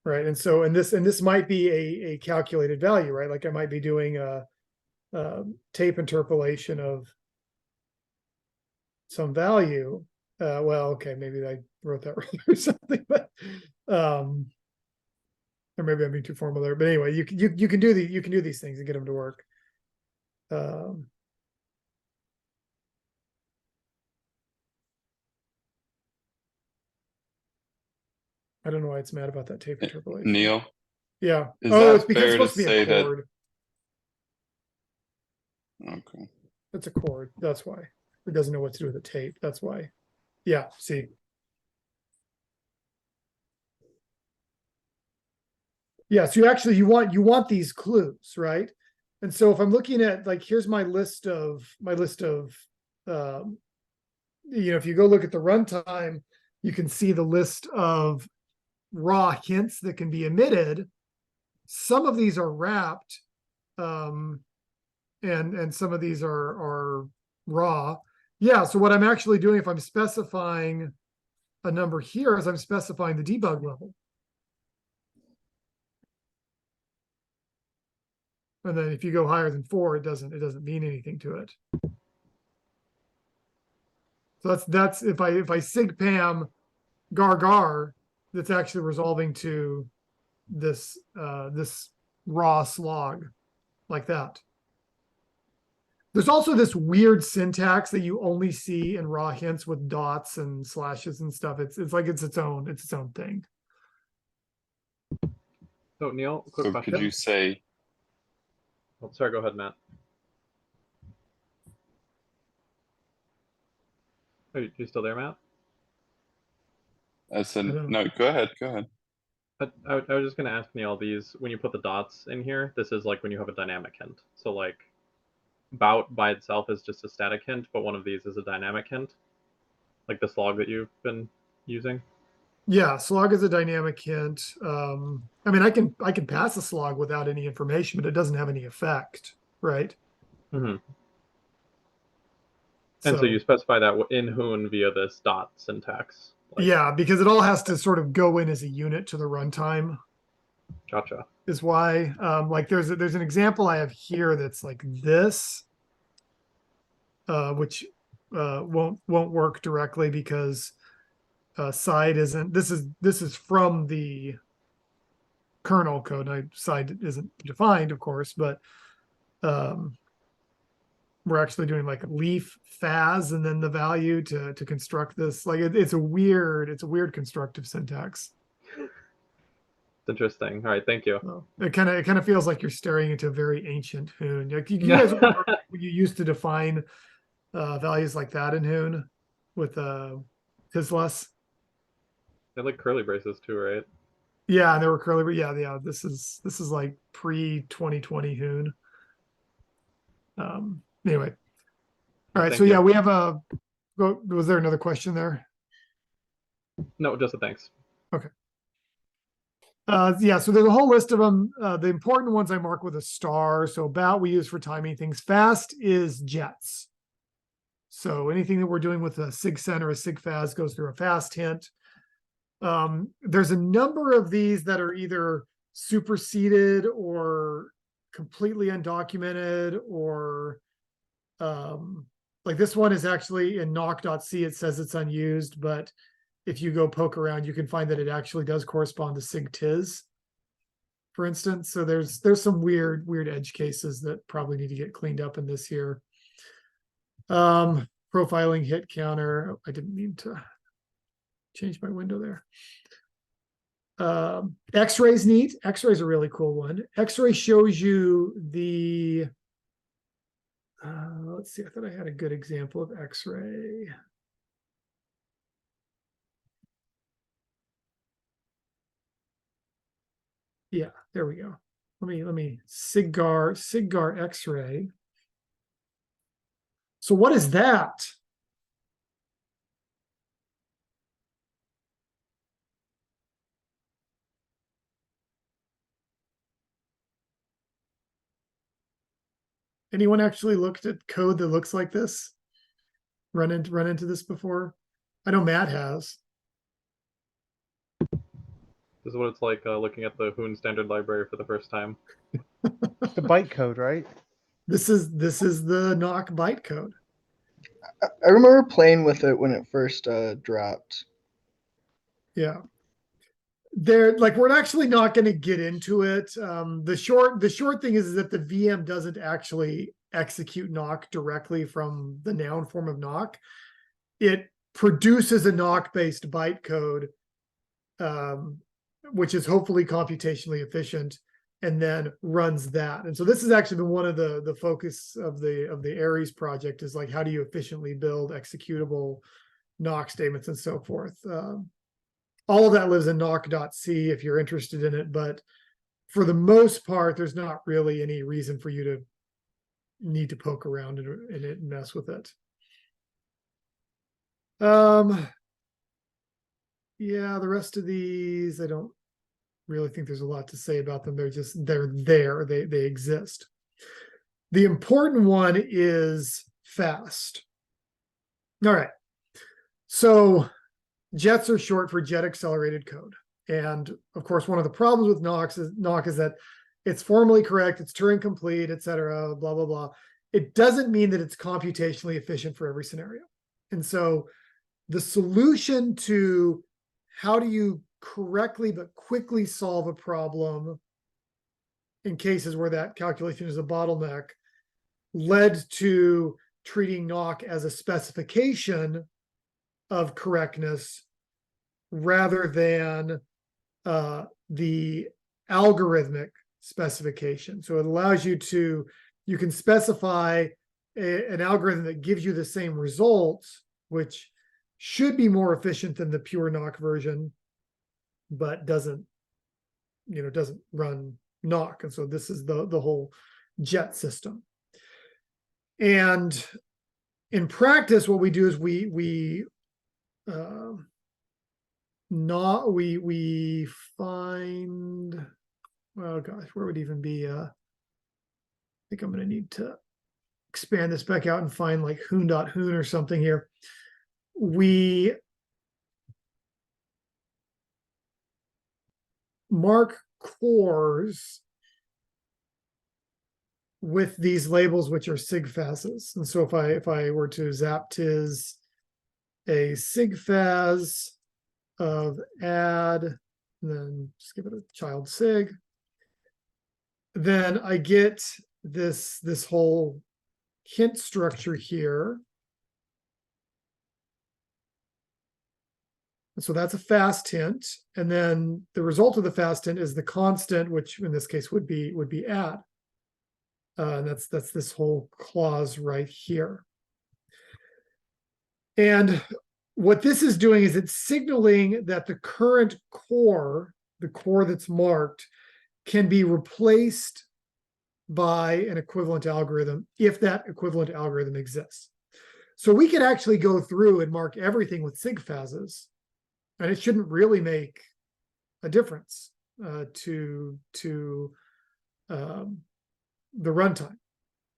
Right. And so and this might be a calculated value, right? Like I might be doing a tape interpolation of some value. Well, okay, maybe I wrote that wrong or something, but or maybe I'm being too formal there. But anyway, you can do these things and get them to work. I don't know why it's mad about that tape interpolation. Neil, Yeah. is Oh, that it's because it's fair to supposed to be say a that- chord. Okay. It's a chord. That's why. It doesn't know what to do with a tape. That's why. Yeah, see. Yeah, so you want these clues, right? And so if I'm looking at like here's my list of if you go look at the runtime, you can see the list of raw hints that can be emitted. Some of these are wrapped, and some of these are raw. Yeah, so what I'm actually doing if I'm specifying a number here is I'm specifying the debug level. And then if you go higher than 4, it doesn't mean anything to it. So that's if I sigpam gar, that's actually resolving to this this raw slog like that. There's also this weird syntax that you only see in raw hints with dots and slashes and stuff. It's like it's its own thing. So Neil, quick So question. could you say, Oh, sorry, go ahead, Matt. Are you still there, Matt? I said, don't no, go ahead. I was just going to ask Neil, these, when you put the dots in here, this is like when you have a dynamic hint. So like bout by itself is just a static hint, but one of these is a dynamic hint, like the slog that you've been using. Yeah, slog is a dynamic hint. I mean, I can pass a slog without any information, but it doesn't have any effect, right? Mm-hmm. And so you specify that in Hoon via this dot syntax. Like, yeah, because it all has to sort of go in as a unit to the runtime. Gotcha. Is why, like there's an example I have here that's like this, which won't work directly because side isn't. This is from the kernel code. Side isn't defined, of course, but we're actually doing like leaf faz and then the value to construct this. Like it's a weird constructive syntax. It's interesting. All right, thank you. So it kind of feels like you're staring into a very ancient Hoon. Like you guys remember when you used to define values like that in Hoon with Tislas? They like curly braces too, right? Yeah, and there were curly, but yeah. This is like pre-2020 Hoon. Anyway. All right, Thank so you. yeah, we have was there another question there? No, just a thanks. Okay. Yeah, so there's a whole list of them. The important ones I mark with a star. So about we use for timing things. Fast is jets. So anything that we're doing with a sigcent or a sigfaz goes through a fast hint. There's a number of these that are either superseded or completely undocumented, or like this one is actually in Nock.c. It says it's unused, but if you go poke around, you can find that it actually does correspond to sigtiz, for instance. So there's some weird edge cases that probably need to get cleaned up in this here. Profiling hit counter. Oh, I didn't mean to change my window there. X-ray's neat. X-ray's a really cool one. X-ray shows you the let's see, I thought I had a good example of X-ray. Yeah, there we go. Let me siggar X-ray. So what is that? Anyone actually looked at code that looks like this? Run into this before? I know Matt has. This is what it's like looking at the Hoon standard library for the first time. The bytecode, right? This is the Nock bytecode. I remember playing with it when it first dropped. Yeah. We're actually not going to get into it. The short thing is that the VM doesn't actually execute Nock directly from the noun form of Nock. It produces a Nock-based bytecode, which is hopefully computationally efficient, and then runs that. And so this has actually been one of the focus of the Ares project, is like, how do you efficiently build executable Nock statements and so forth. All of that lives in Nock.c if you're interested in it, but for the most part, there's not really any reason for you to need to poke around in it and mess with it. Yeah, the rest of these, I don't really think there's a lot to say about them. They're there, they exist. The important one is fast. All right. So JETs are short for jet accelerated code. And of course, one of the problems with Nock is that it's formally correct, it's Turing complete, et cetera, blah, blah, blah. It doesn't mean that it's computationally efficient for every scenario. And so the solution to how do you correctly but quickly solve a problem in cases where that calculation is a bottleneck led to treating Nock as a specification of correctness rather than the algorithmic specification. So it allows you can specify an algorithm that gives you the same results, which should be more efficient than the pure Nock version, but doesn't run Nock. And so this is the whole JET system. And in practice, what we do is we find, oh gosh, where would even be I think I'm going to need to expand this back out and find like hoon.hoon or something here. We mark cores with these labels, which are sigfazes. And so if I were to zaptiz a sigfaz of add, and then just give it a child sig, then I get this whole hint structure here. And so that's a fast hint. And then the result of the fast hint is the constant, which in this case would be add. And that's this whole clause right here. And what this is doing is it's signaling that the current core, the core that's marked, can be replaced by an equivalent algorithm if that equivalent algorithm exists. So we could actually go through and mark everything with sigfazes, and it shouldn't really make a difference to the runtime,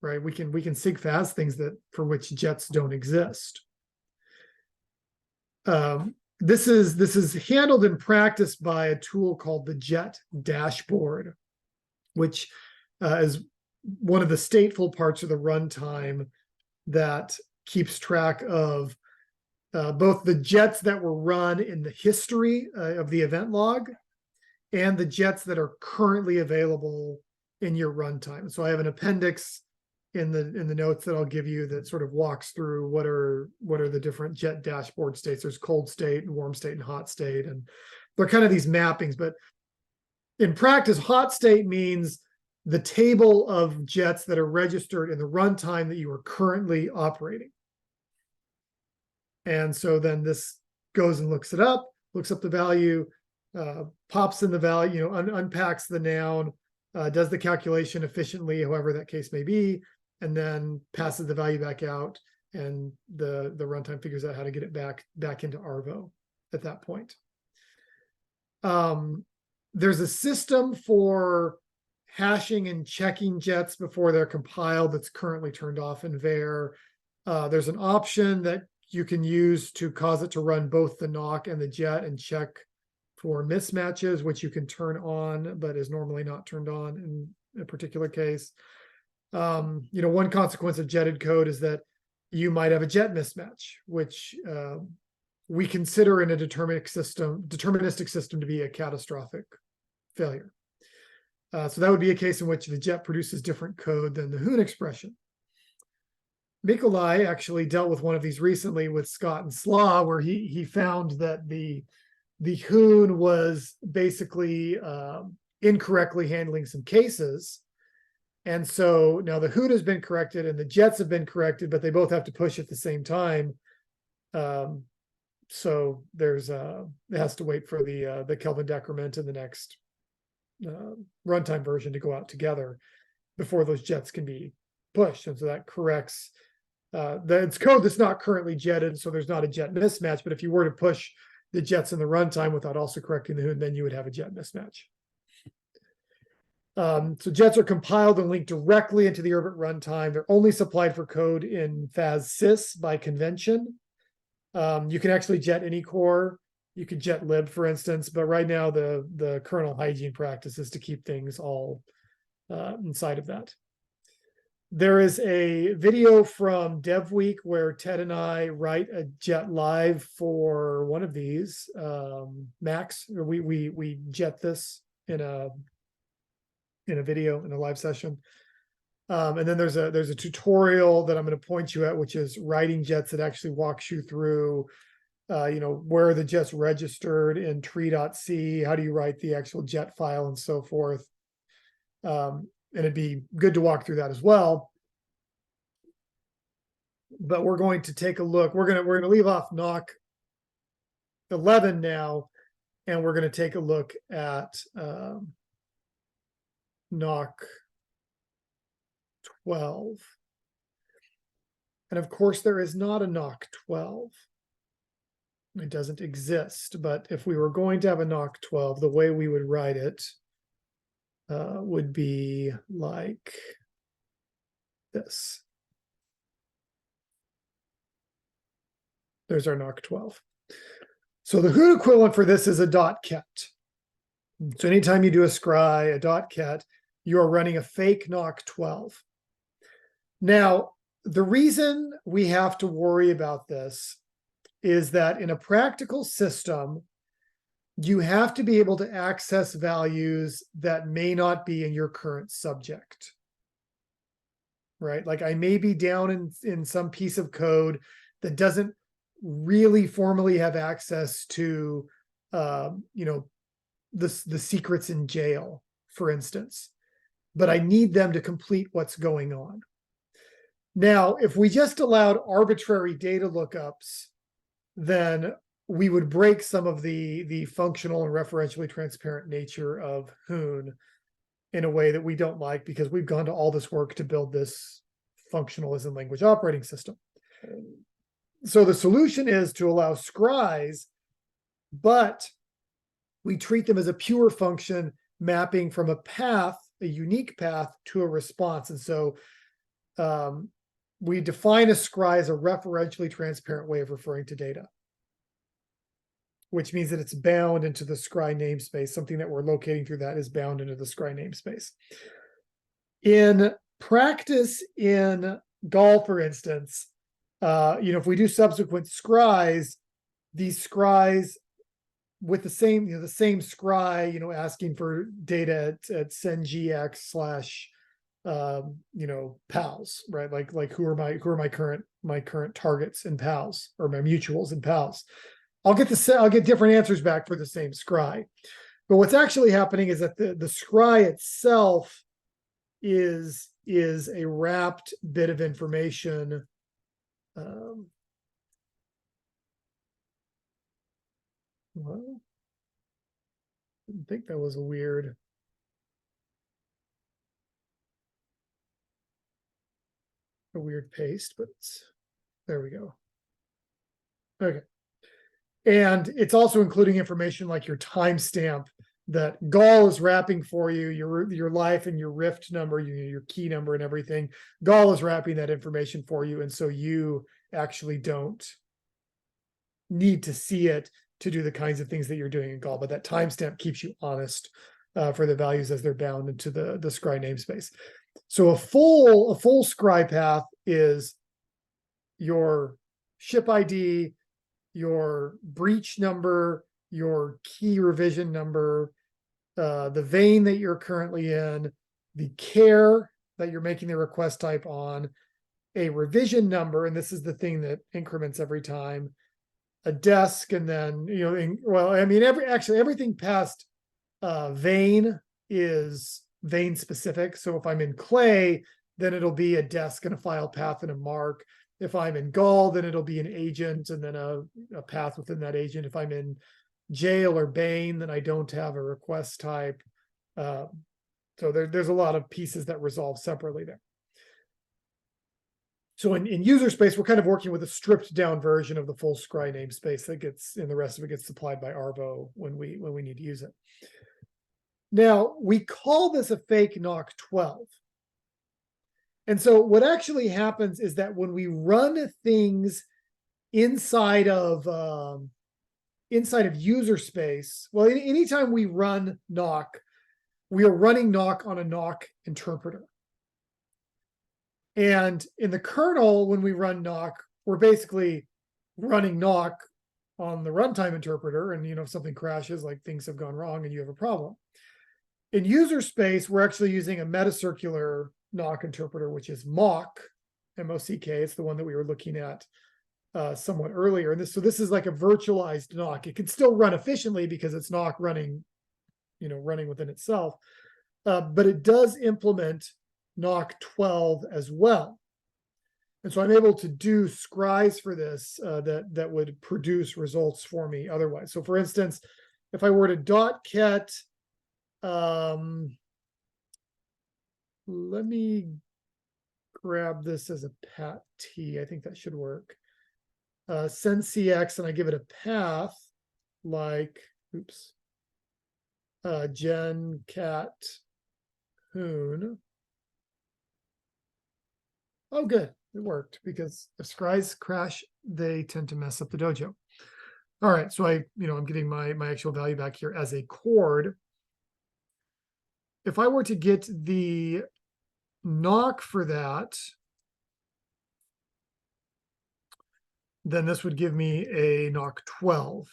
right? We can sigfaz things that for which JETs don't exist. This is handled in practice by a tool called the JET dashboard, which is one of the stateful parts of the runtime that keeps track of both the JETs that were run in the history of the event log and the JETs that are currently available in your runtime. So I have an appendix in the notes that I'll give you that sort of walks through what are the different JET dashboard states. There's cold state and warm state and hot state, and they're kind of these mappings. But in practice, hot state means the table of JETs that are registered in the runtime that you are currently operating. And so then this goes and looks up the value, pops in the value, unpacks the noun, does the calculation efficiently, however that case may be, and then passes the value back out and the runtime figures out how to get it back into Arvo at that point. There's a system for hashing and checking jets before they're compiled that's currently turned off in var. There's an option that you can use to cause it to run both the Nock and the jet and check for mismatches, which you can turn on, but is normally not turned on in a particular case. One consequence of jetted code is that you might have a jet mismatch, which we consider in a deterministic system to be a catastrophic failure. So that would be a case in which the jet produces different code than the Hoon expression. Nikolai actually dealt with one of these recently with Scott and Slaw, where he found that the Hoon was basically incorrectly handling some cases. And so now the Hoon has been corrected and the jets have been corrected, but they both have to push at the same time. So there's it has to wait for the Kelvin decrement and the next runtime version to go out together before those jets can be pushed. And so that corrects it's code that's not currently jetted, so there's not a jet mismatch. But if you were to push the jets in the runtime without also correcting the Hoon, then you would have a jet mismatch. So jets are compiled and linked directly into the Urbit runtime. They're only supplied for code in FAS/sys by convention. You can actually jet any core. You could jet lib, for instance, but right now the kernel hygiene practice is to keep things all inside of that. There is a video from Dev Week where Ted and I write a jet live for one of these Macs. We jet this in a video in a live session. And then there's a tutorial that I'm going to point you at, which is writing jets that actually walks you through where are the jets registered in tree.c, how do you write the actual jet file and so forth. And it'd be good to walk through that as well. But we're going to take a look. We're gonna leave off Nock 11 now, and we're going to take a look at Nock 12. And of course, there is not a Nock 12. It doesn't exist. But if we were going to have a Nock 12, the way we would write it would be like this. There's our Nock 12. So the Hoon equivalent for this is a .ket. So anytime you do a scry, a .ket, you are running a fake Nock 12. Now, the reason we have to worry about this is that in a practical system, you have to be able to access values that may not be in your current subject, right? Like I may be down in some piece of code that doesn't really formally have access to, the secrets in jail, for instance, but I need them to complete what's going on. Now, if we just allowed arbitrary data lookups, then we would break some of the functional and referentially transparent nature of Hoon in a way that we don't like, because we've gone to all this work to build this functional as in language operating system. So the solution is to allow scries, but we treat them as a pure function mapping from a path, a unique path, to a response. And so we define a scry as a referentially transparent way of referring to data, which means that it's bound into the scry namespace. Something that we're locating through that is bound into the scry namespace. In practice in Gall, for instance, if we do subsequent scries, these scries with the same scry, asking for data at sendgx / pals, right? Like who are my current targets in pals, or my mutuals in pals. I'll get different answers back for the same scry. But what's actually happening is that the scry itself is a wrapped bit of information. Well, I didn't think that was a weird paste, but There we go. Okay. And it's also including information like your timestamp that Gall is wrapping for you, your life and your rift number, your key number and everything. Gall is wrapping that information for you. And so you actually don't need to see it to do the kinds of things that you're doing in Gall, but that timestamp keeps you honest for the values as they're bound into the scry namespace. So a full scry path is your ship ID, your breach number, your key revision number, the vein that you're currently in, the care that you're making the request type on, a revision number, and this is the thing that increments every time, a desk, and then, everything past vein is vein specific. So if I'm in clay, then it'll be a desk and a file path and a mark. If I'm in Gall, then it'll be an agent and then a path within that agent. If I'm in jail or Bane, then I don't have a request type. So there's a lot of pieces that resolve separately there. So in user space, we're kind of working with a stripped down version of the full scry namespace that gets, and the rest of it gets supplied by Arvo when we need to use it. Now we call this a fake Nock 12. And so what actually happens is that when we run things inside of user space, well, anytime we run Nock, we are running Nock on a Nock interpreter. And in the kernel, when we run Nock, we're basically running Nock on the runtime interpreter. And if something crashes, like things have gone wrong and you have a problem. In user space, we're actually using a metacircular Nock interpreter, which is Mock, M-O-C-K. It's the one that we were looking at somewhat earlier. And this is like a virtualized Nock. It can still run efficiently because it's Nock running within itself. But it does implement Nock 12 as well. And so I'm able to do scries for this that would produce results for me otherwise. So for instance, if I were to .ket, let me grab this as a pat T. I think that should work. Send CX, and I give it a path like, gen cat hoon. Oh, good. It worked, because if scries crash, they tend to mess up the dojo. All right, so I'm getting my actual value back here as a chord. If I were to get the Nock for that, then this would give me a Nock 12.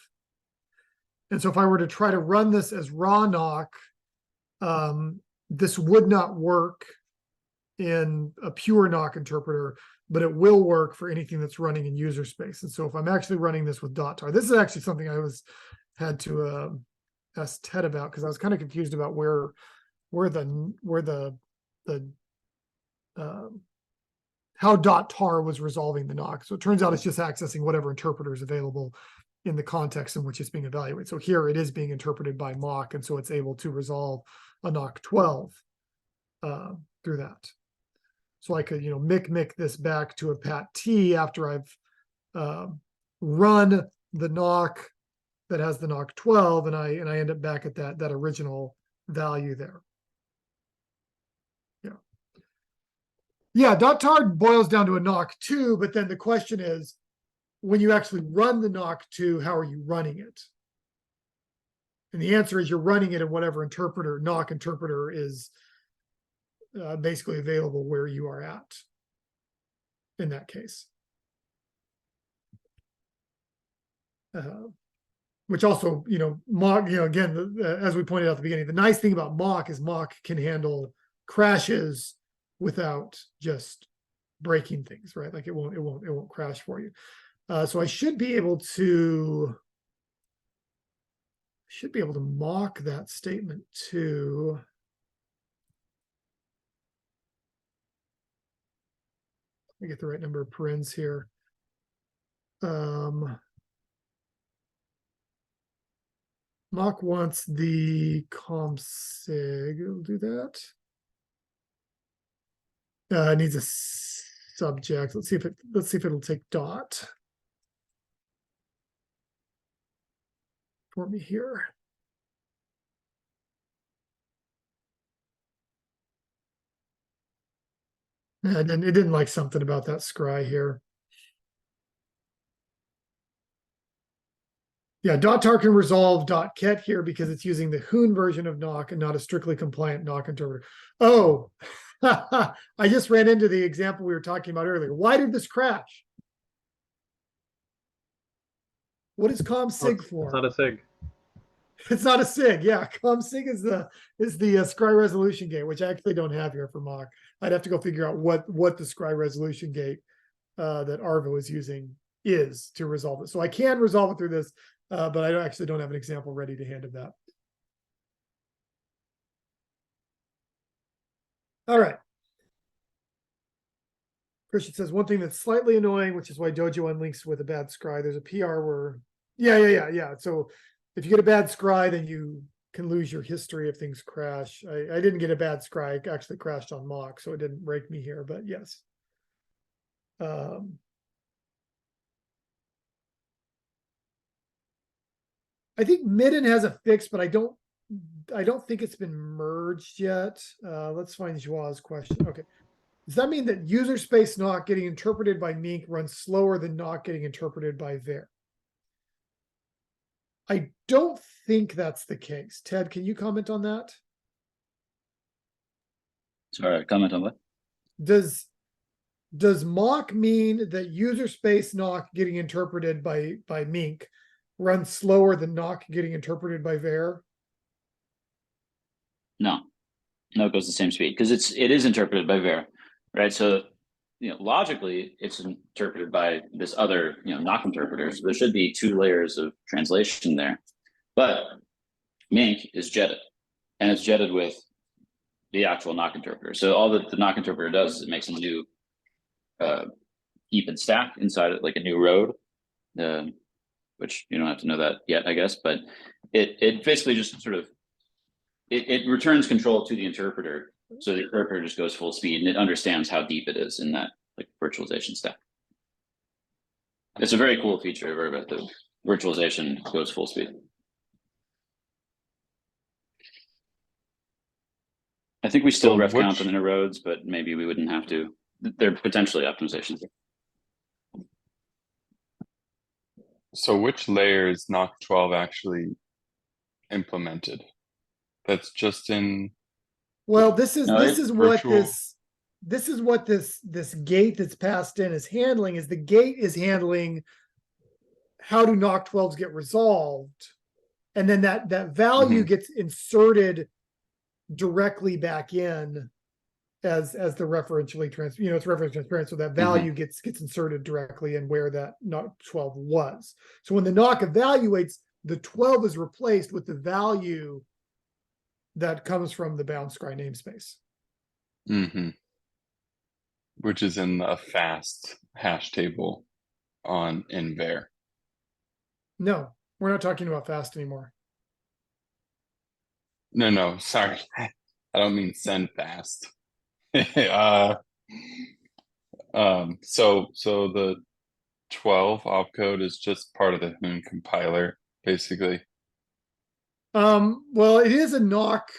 And so if I were to try to run this as raw Nock, this would not work in a pure Nock interpreter, but it will work for anything that's running in user space. And so if I'm actually running this with .tar, this is actually something I had to ask Ted about, because I was kind of confused about where how .tar was resolving the Nock. So it turns out it's just accessing whatever interpreter is available in the context in which it's being evaluated. So here it is being interpreted by Mock, and so it's able to resolve a Nock 12 through that. So I could, mic this back to a pat T after I've run the Nock that has the Nock 12, and I end up back at that original value there. Yeah, .tar boils down to a Nock 2, but then the question is, when you actually run the Nock 2, how are you running it? And the answer is you're running it in whatever interpreter, Nock interpreter is basically available where you are at in that case. Which also, Mock, again, as we pointed out at the beginning, the nice thing about Mock is Mock can handle crashes without just breaking things, right? Like it won't crash for you. So I should be able to mock that statement too. Let me get the right number of parens here. Mock wants the config. It'll do that. It needs subject. Let's see if it'll take dot for me here. And then it didn't like something about that scry here. Yeah, .tar can resolve .ket here because it's using the Hoon version of Nock and not a strictly compliant Nock interpreter. Oh, I just ran into the example we were talking about earlier. Why did this crash? What is ComSig for? It's not a SIG. It's not a SIG. Yeah, ComSig is the scry resolution gate, which I actually don't have here for mock. I'd have to go figure out what the scry resolution gate that Arvo is using is to resolve it. So I can resolve it through this, but I actually don't have an example ready to hand of that. All right. Christian says one thing that's slightly annoying, which is why Dojo unlinks with a bad scry. There's a PR where, yeah. So if you get a bad scry, then you can lose your history if things crash. I didn't get a bad scry. It actually crashed on mock, so it didn't break me here, but yes. I think Midden has a fix, but I don't think it's been merged yet. Let's find Joa's question. Okay. Does that mean that user space not getting interpreted by Mink runs slower than not getting interpreted by Ver? I don't think that's the case. Ted, can you comment on that? Sorry, comment on what? Does mock mean that user space Nock getting interpreted by Mink runs slower than Nock getting interpreted by Ver? No, it goes the same speed because it is interpreted by Ver, right? So logically it's interpreted by this other Nock interpreter. So there should be 2 layers of translation there, but Mink is jetted, and it's jetted with the actual Nock interpreter. So all that the Nock interpreter does is it makes a new heap and stack inside it, like a new road, which you don't have to know that yet, I guess, but it basically just sort of it returns control to the interpreter, so the interpreter just goes full speed and it understands how deep it is in that like virtualization stack. It's a very cool feature of Urbit. The virtualization goes full speed. I think we still So ref count on inner roads, but maybe we wouldn't have to. They're potentially optimizations. So which layer is Nock 12 actually implemented? That's just in. Well, this is what virtual- this gate that's passed in is handling. Is the gate is handling how do Nock 12s get resolved, and then that value gets inserted directly back in as the referentially it's reference transparent, so that value gets inserted directly in where that Nock 12 was. So when the Nock evaluates, the 12 is replaced with the value that comes from the bound scry namespace. Which is in a fast hash table in Ver. No, we're not talking about fast anymore. No, sorry. I don't mean send fast. So the 12 opcode is just part of the Hoon compiler, basically. Well, it is a Nock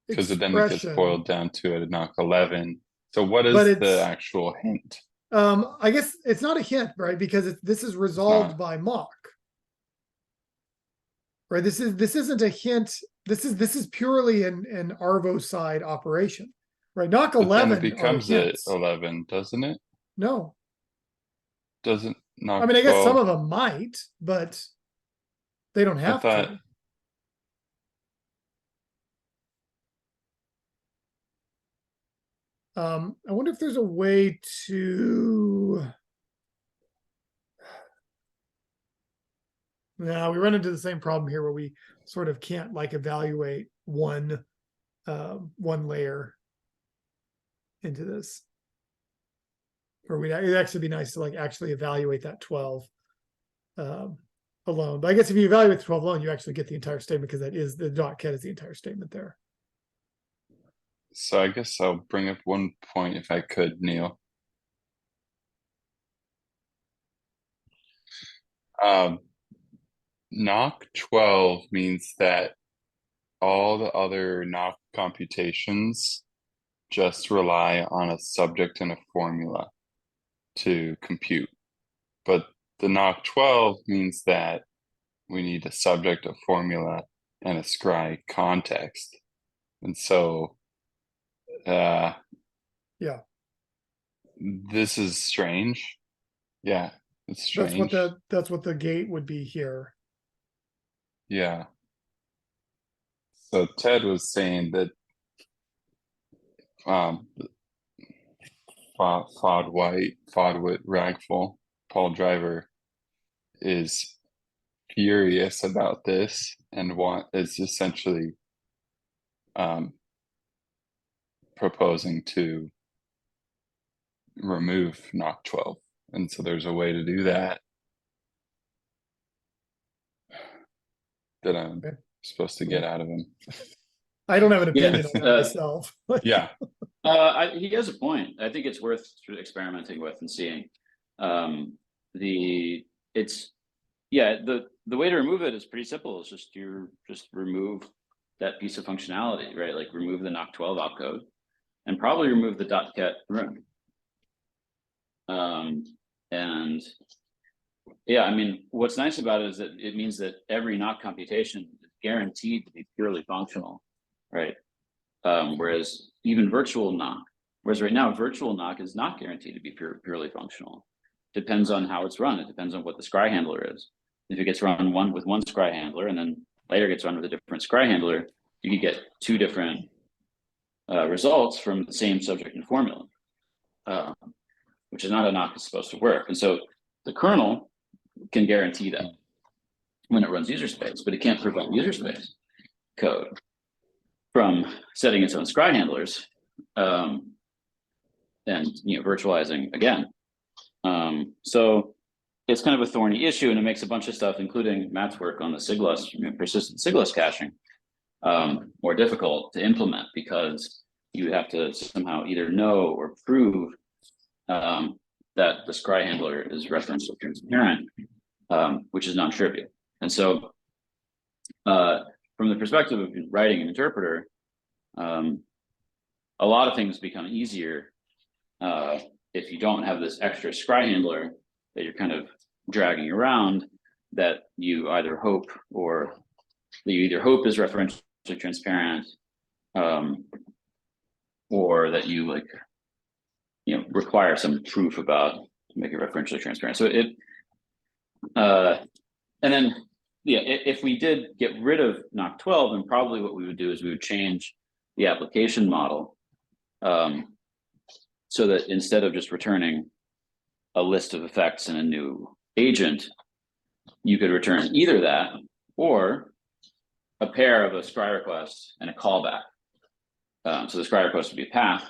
Because then it gets boiled down to a Nock 11. So what is the actual hint? I guess it's not a hint, right? Because this is resolved by mock. Right. This isn't a hint. This is purely an Arvo side operation. Right. Nock 11 it becomes a 11, doesn't it? No. Doesn't Nock I mean, I guess 12... some of them might, but they don't have to. I wonder if there's a way to. No, we run into the same problem here where we sort of can't like evaluate one layer into this. Or it'd actually be nice to like actually evaluate that 12 alone. But I guess if you evaluate the 12 alone, you actually get the entire statement because that is the .ket is the entire statement there. So I guess I'll bring up one point if I could, Neil. Nock 12 means that all the other Nock computations just rely on a subject and a formula to compute. But the Nock 12 means that we need a subject, a formula, and a scry context. And so Yeah. this is strange. Yeah, it's strange. That's what the gate would be here. Yeah. So Ted was saying that Fodwit, Ragful, Paul Driver is furious about this and is essentially proposing to remove Nock 12. And so there's a way to do that that I'm supposed to get out of him. I don't have an Yeah, opinion on that myself. Yeah. He has a point. I think it's worth experimenting with and seeing. The way to remove it is pretty simple. It's just remove that piece of functionality, right? Like remove the Nock 12 opcode and probably remove the .ket room. And yeah, I mean, what's nice about it is that it means that every Nock computation is guaranteed to be purely functional, right? Whereas right now, virtual Nock is not guaranteed to be purely functional. Depends on how it's run. It depends on what the scry handler is. If it gets run with one scry handler and then later gets run with a different scry handler, you could get two different results from the same subject and formula, which is not how Nock is supposed to work. And so the kernel can guarantee that when it runs user space, but it can't prevent user space code from setting its own scry handlers and virtualizing again. So it's kind of a thorny issue, and it makes a bunch of stuff, including Matt's work on the SIGLUS, persistent SIGLUS caching, more difficult to implement because you have to somehow either know or prove that the scry handler is referential transparent, which is non-trivial. And so from the perspective of writing an interpreter, a lot of things become easier if you don't have this extra scry handler that you're kind of dragging around that you either hope is referentially transparent, or that you require some proof about to make it referentially transparent. So and then if we did get rid of Nock 12, then probably what we would do is we would change the application model so that instead of just returning a list of effects in a new agent, you could return either that or a pair of a scry request and a callback. So the scry request would be a path,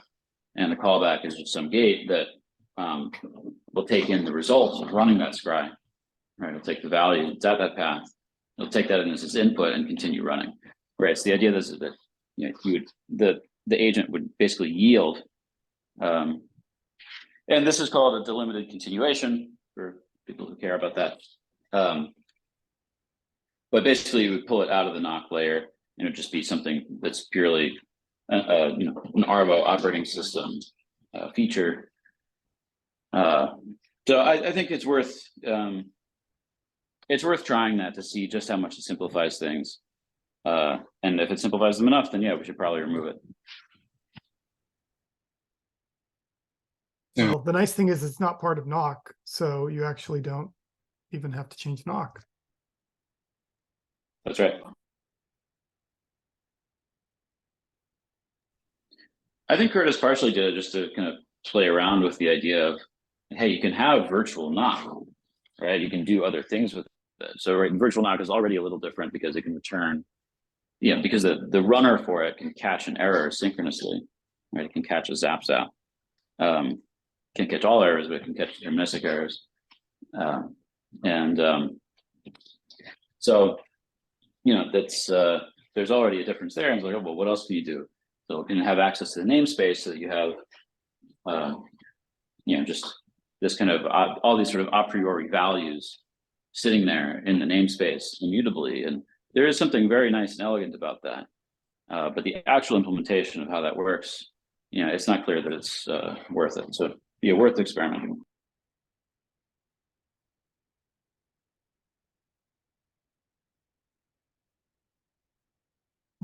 and the callback is just some gate that will take in the results of running that scry. Right, it'll take the value that's at that path, it'll take that in as its input and continue running. Right, so the idea is that the agent would basically yield, and this is called a delimited continuation for people who care about that. But basically, you would pull it out of the Nock layer, and it would just be something that's purely, an Arvo operating system feature. So I think it's worth trying that to see just how much it simplifies things. And if it simplifies them enough, then yeah, we should probably remove it. Well, the nice thing is it's not part of Nock, so you actually don't even have to change Nock. That's right. I think Curtis partially did it just to kind of play around with the idea of, hey, you can have virtual Nock, right? You can do other things with it. So right, virtual Nock is already a little different because it can return, because the runner for it can catch an error synchronously, right? It can catch a zap. Can catch all errors, but it can catch deterministic errors. So, that's there's already a difference there. And it's like, oh, well, what else can you do? So you can have access to the namespace so that you have, just this kind of all these sort of a priori values sitting there in the namespace immutably. And there is something very nice and elegant about that. But the actual implementation of how that works, it's not clear that it's worth it. So yeah, worth experimenting.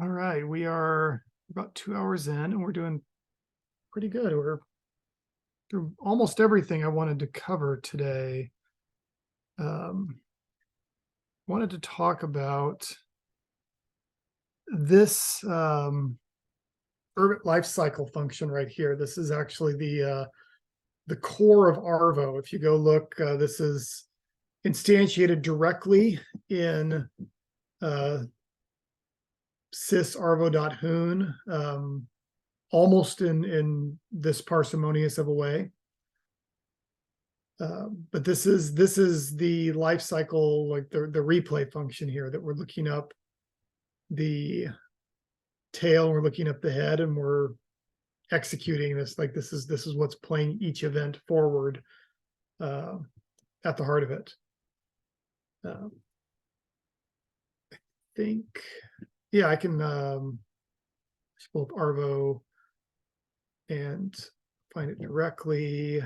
All right, we are about 2 hours in and we're doing pretty good. We're through almost everything I wanted to cover today. Wanted to talk about this Urbit lifecycle function right here. This is actually the core of Arvo. If you go look, this is instantiated directly in sys arvo.hoon, almost in this parsimonious of a way. But this is the life cycle, like the replay function here, that we're looking up the tail, we're looking up the head, and we're executing this. Like this is what's playing each event forward at the heart of it. I think, yeah, I can pull up Arvo and find it directly.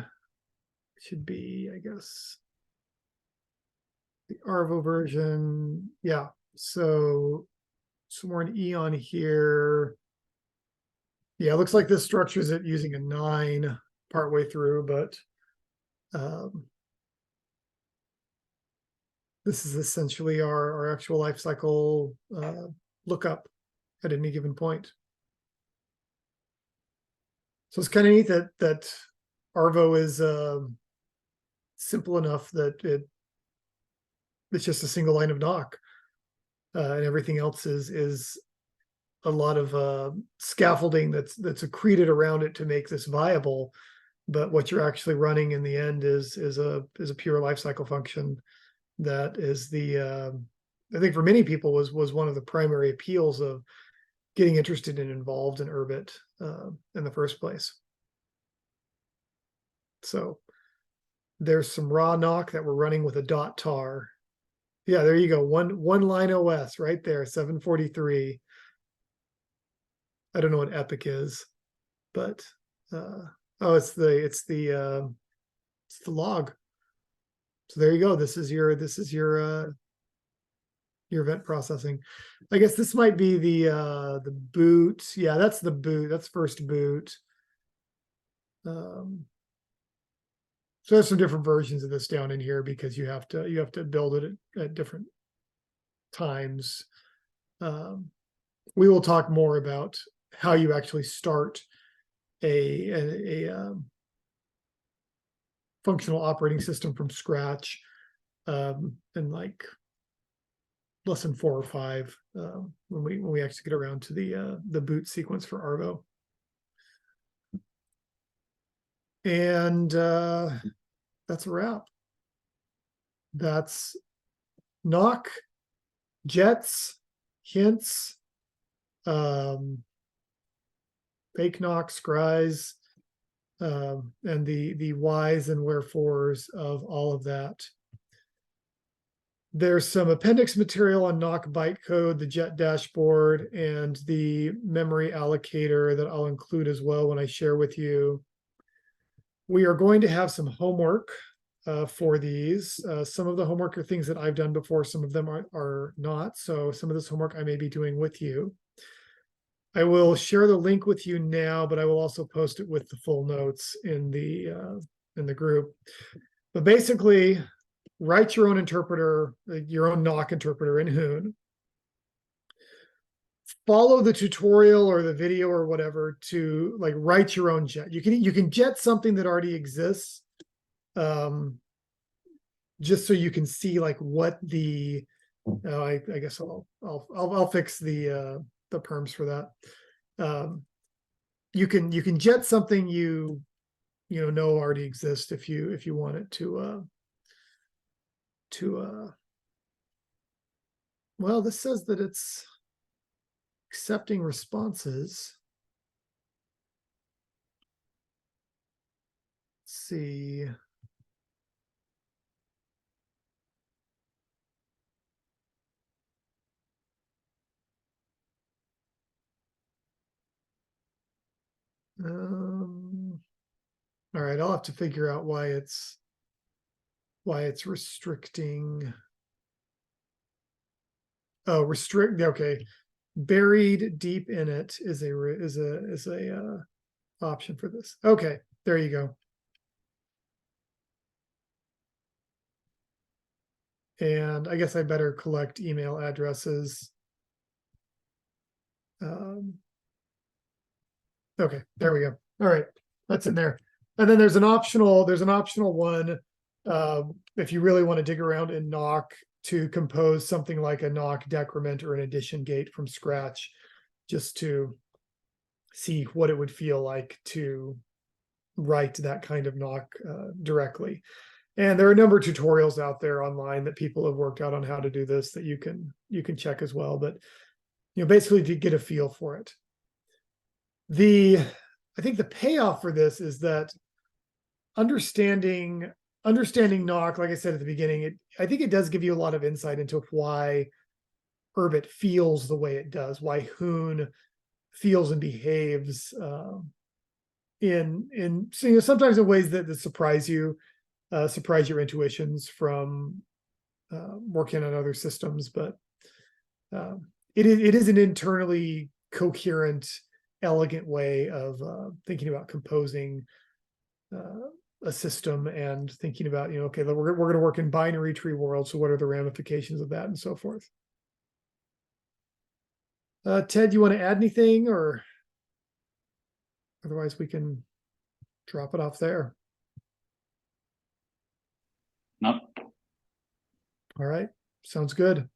Should be, I guess, the Arvo version. Yeah, so somewhere in Eon here. Yeah, it looks like this structures it using a 9 partway through, but this is essentially our actual life cycle lookup at any given point. So it's kind of neat that Arvo is simple enough that it's just a single line of Nock, and everything else is a lot of scaffolding that's accreted around it to make this viable. But what you're actually running in the end is a pure lifecycle function. That is the I think for many people was one of the primary appeals of getting interested and involved in Urbit in the first place. So there's some raw Nock that we're running with a .tar. Yeah, there you go. One line OS right there, 743. I don't know what epic is, but oh, it's the log. So there you go. This is your event processing. I guess this might be the boot. Yeah, that's the boot. That's first boot. So there's some different versions of this down in here because you have to build it at different times. We will talk more about how you actually start a functional operating system from scratch in like lesson 4 or 5 when we actually get around to the boot sequence for Arvo. And that's a wrap. That's Nock, jets, hints, fake Nock, scries, and the whys and wherefores of all of that. There's some appendix material on Nock bytecode, the jet dashboard, and the memory allocator that I'll include as well when I share with you. We are going to have some homework for these. Some of the homework are things that I've done before. Some of them are not. So some of this homework I may be doing with you. I will share the link with you now, but I will also post it with the full notes in the group. But basically, write your own interpreter, your own Nock interpreter in Hoon. Follow the tutorial or the video or whatever to like write your own jet. You can jet something that already exists, just so you can see like what the. I guess I'll fix the perms for that. You can jet something you know already exists if you want it to well, this says that it's accepting responses. Let's see. All right, I'll have to figure out why it's restricting. Oh, restrict. Okay, buried deep in it is a option for this. Okay, there you go. And I guess I better collect email addresses. Okay, there we go. All right, that's in there. And then there's an optional one. If you really want to dig around in Nock to compose something like a Nock decrement or an addition gate from scratch, just to see what it would feel like to write that kind of Nock directly. And there are a number of tutorials out there online that people have worked out on how to do this that you can check as well. But basically to get a feel for it. I think the payoff for this is that understanding Nock, like I said at the beginning, I think it does give you a lot of insight into why Urbit feels the way it does, why Hoon feels and behaves sometimes in ways that surprise you, surprise your intuitions from working on other systems. But it is an internally coherent, elegant way of thinking about composing a system and thinking about, okay, we're going to work in binary tree world. So what are the ramifications of that and so forth? Ted, you want to add anything, or otherwise we can drop it off there? Nope. All right. Sounds good.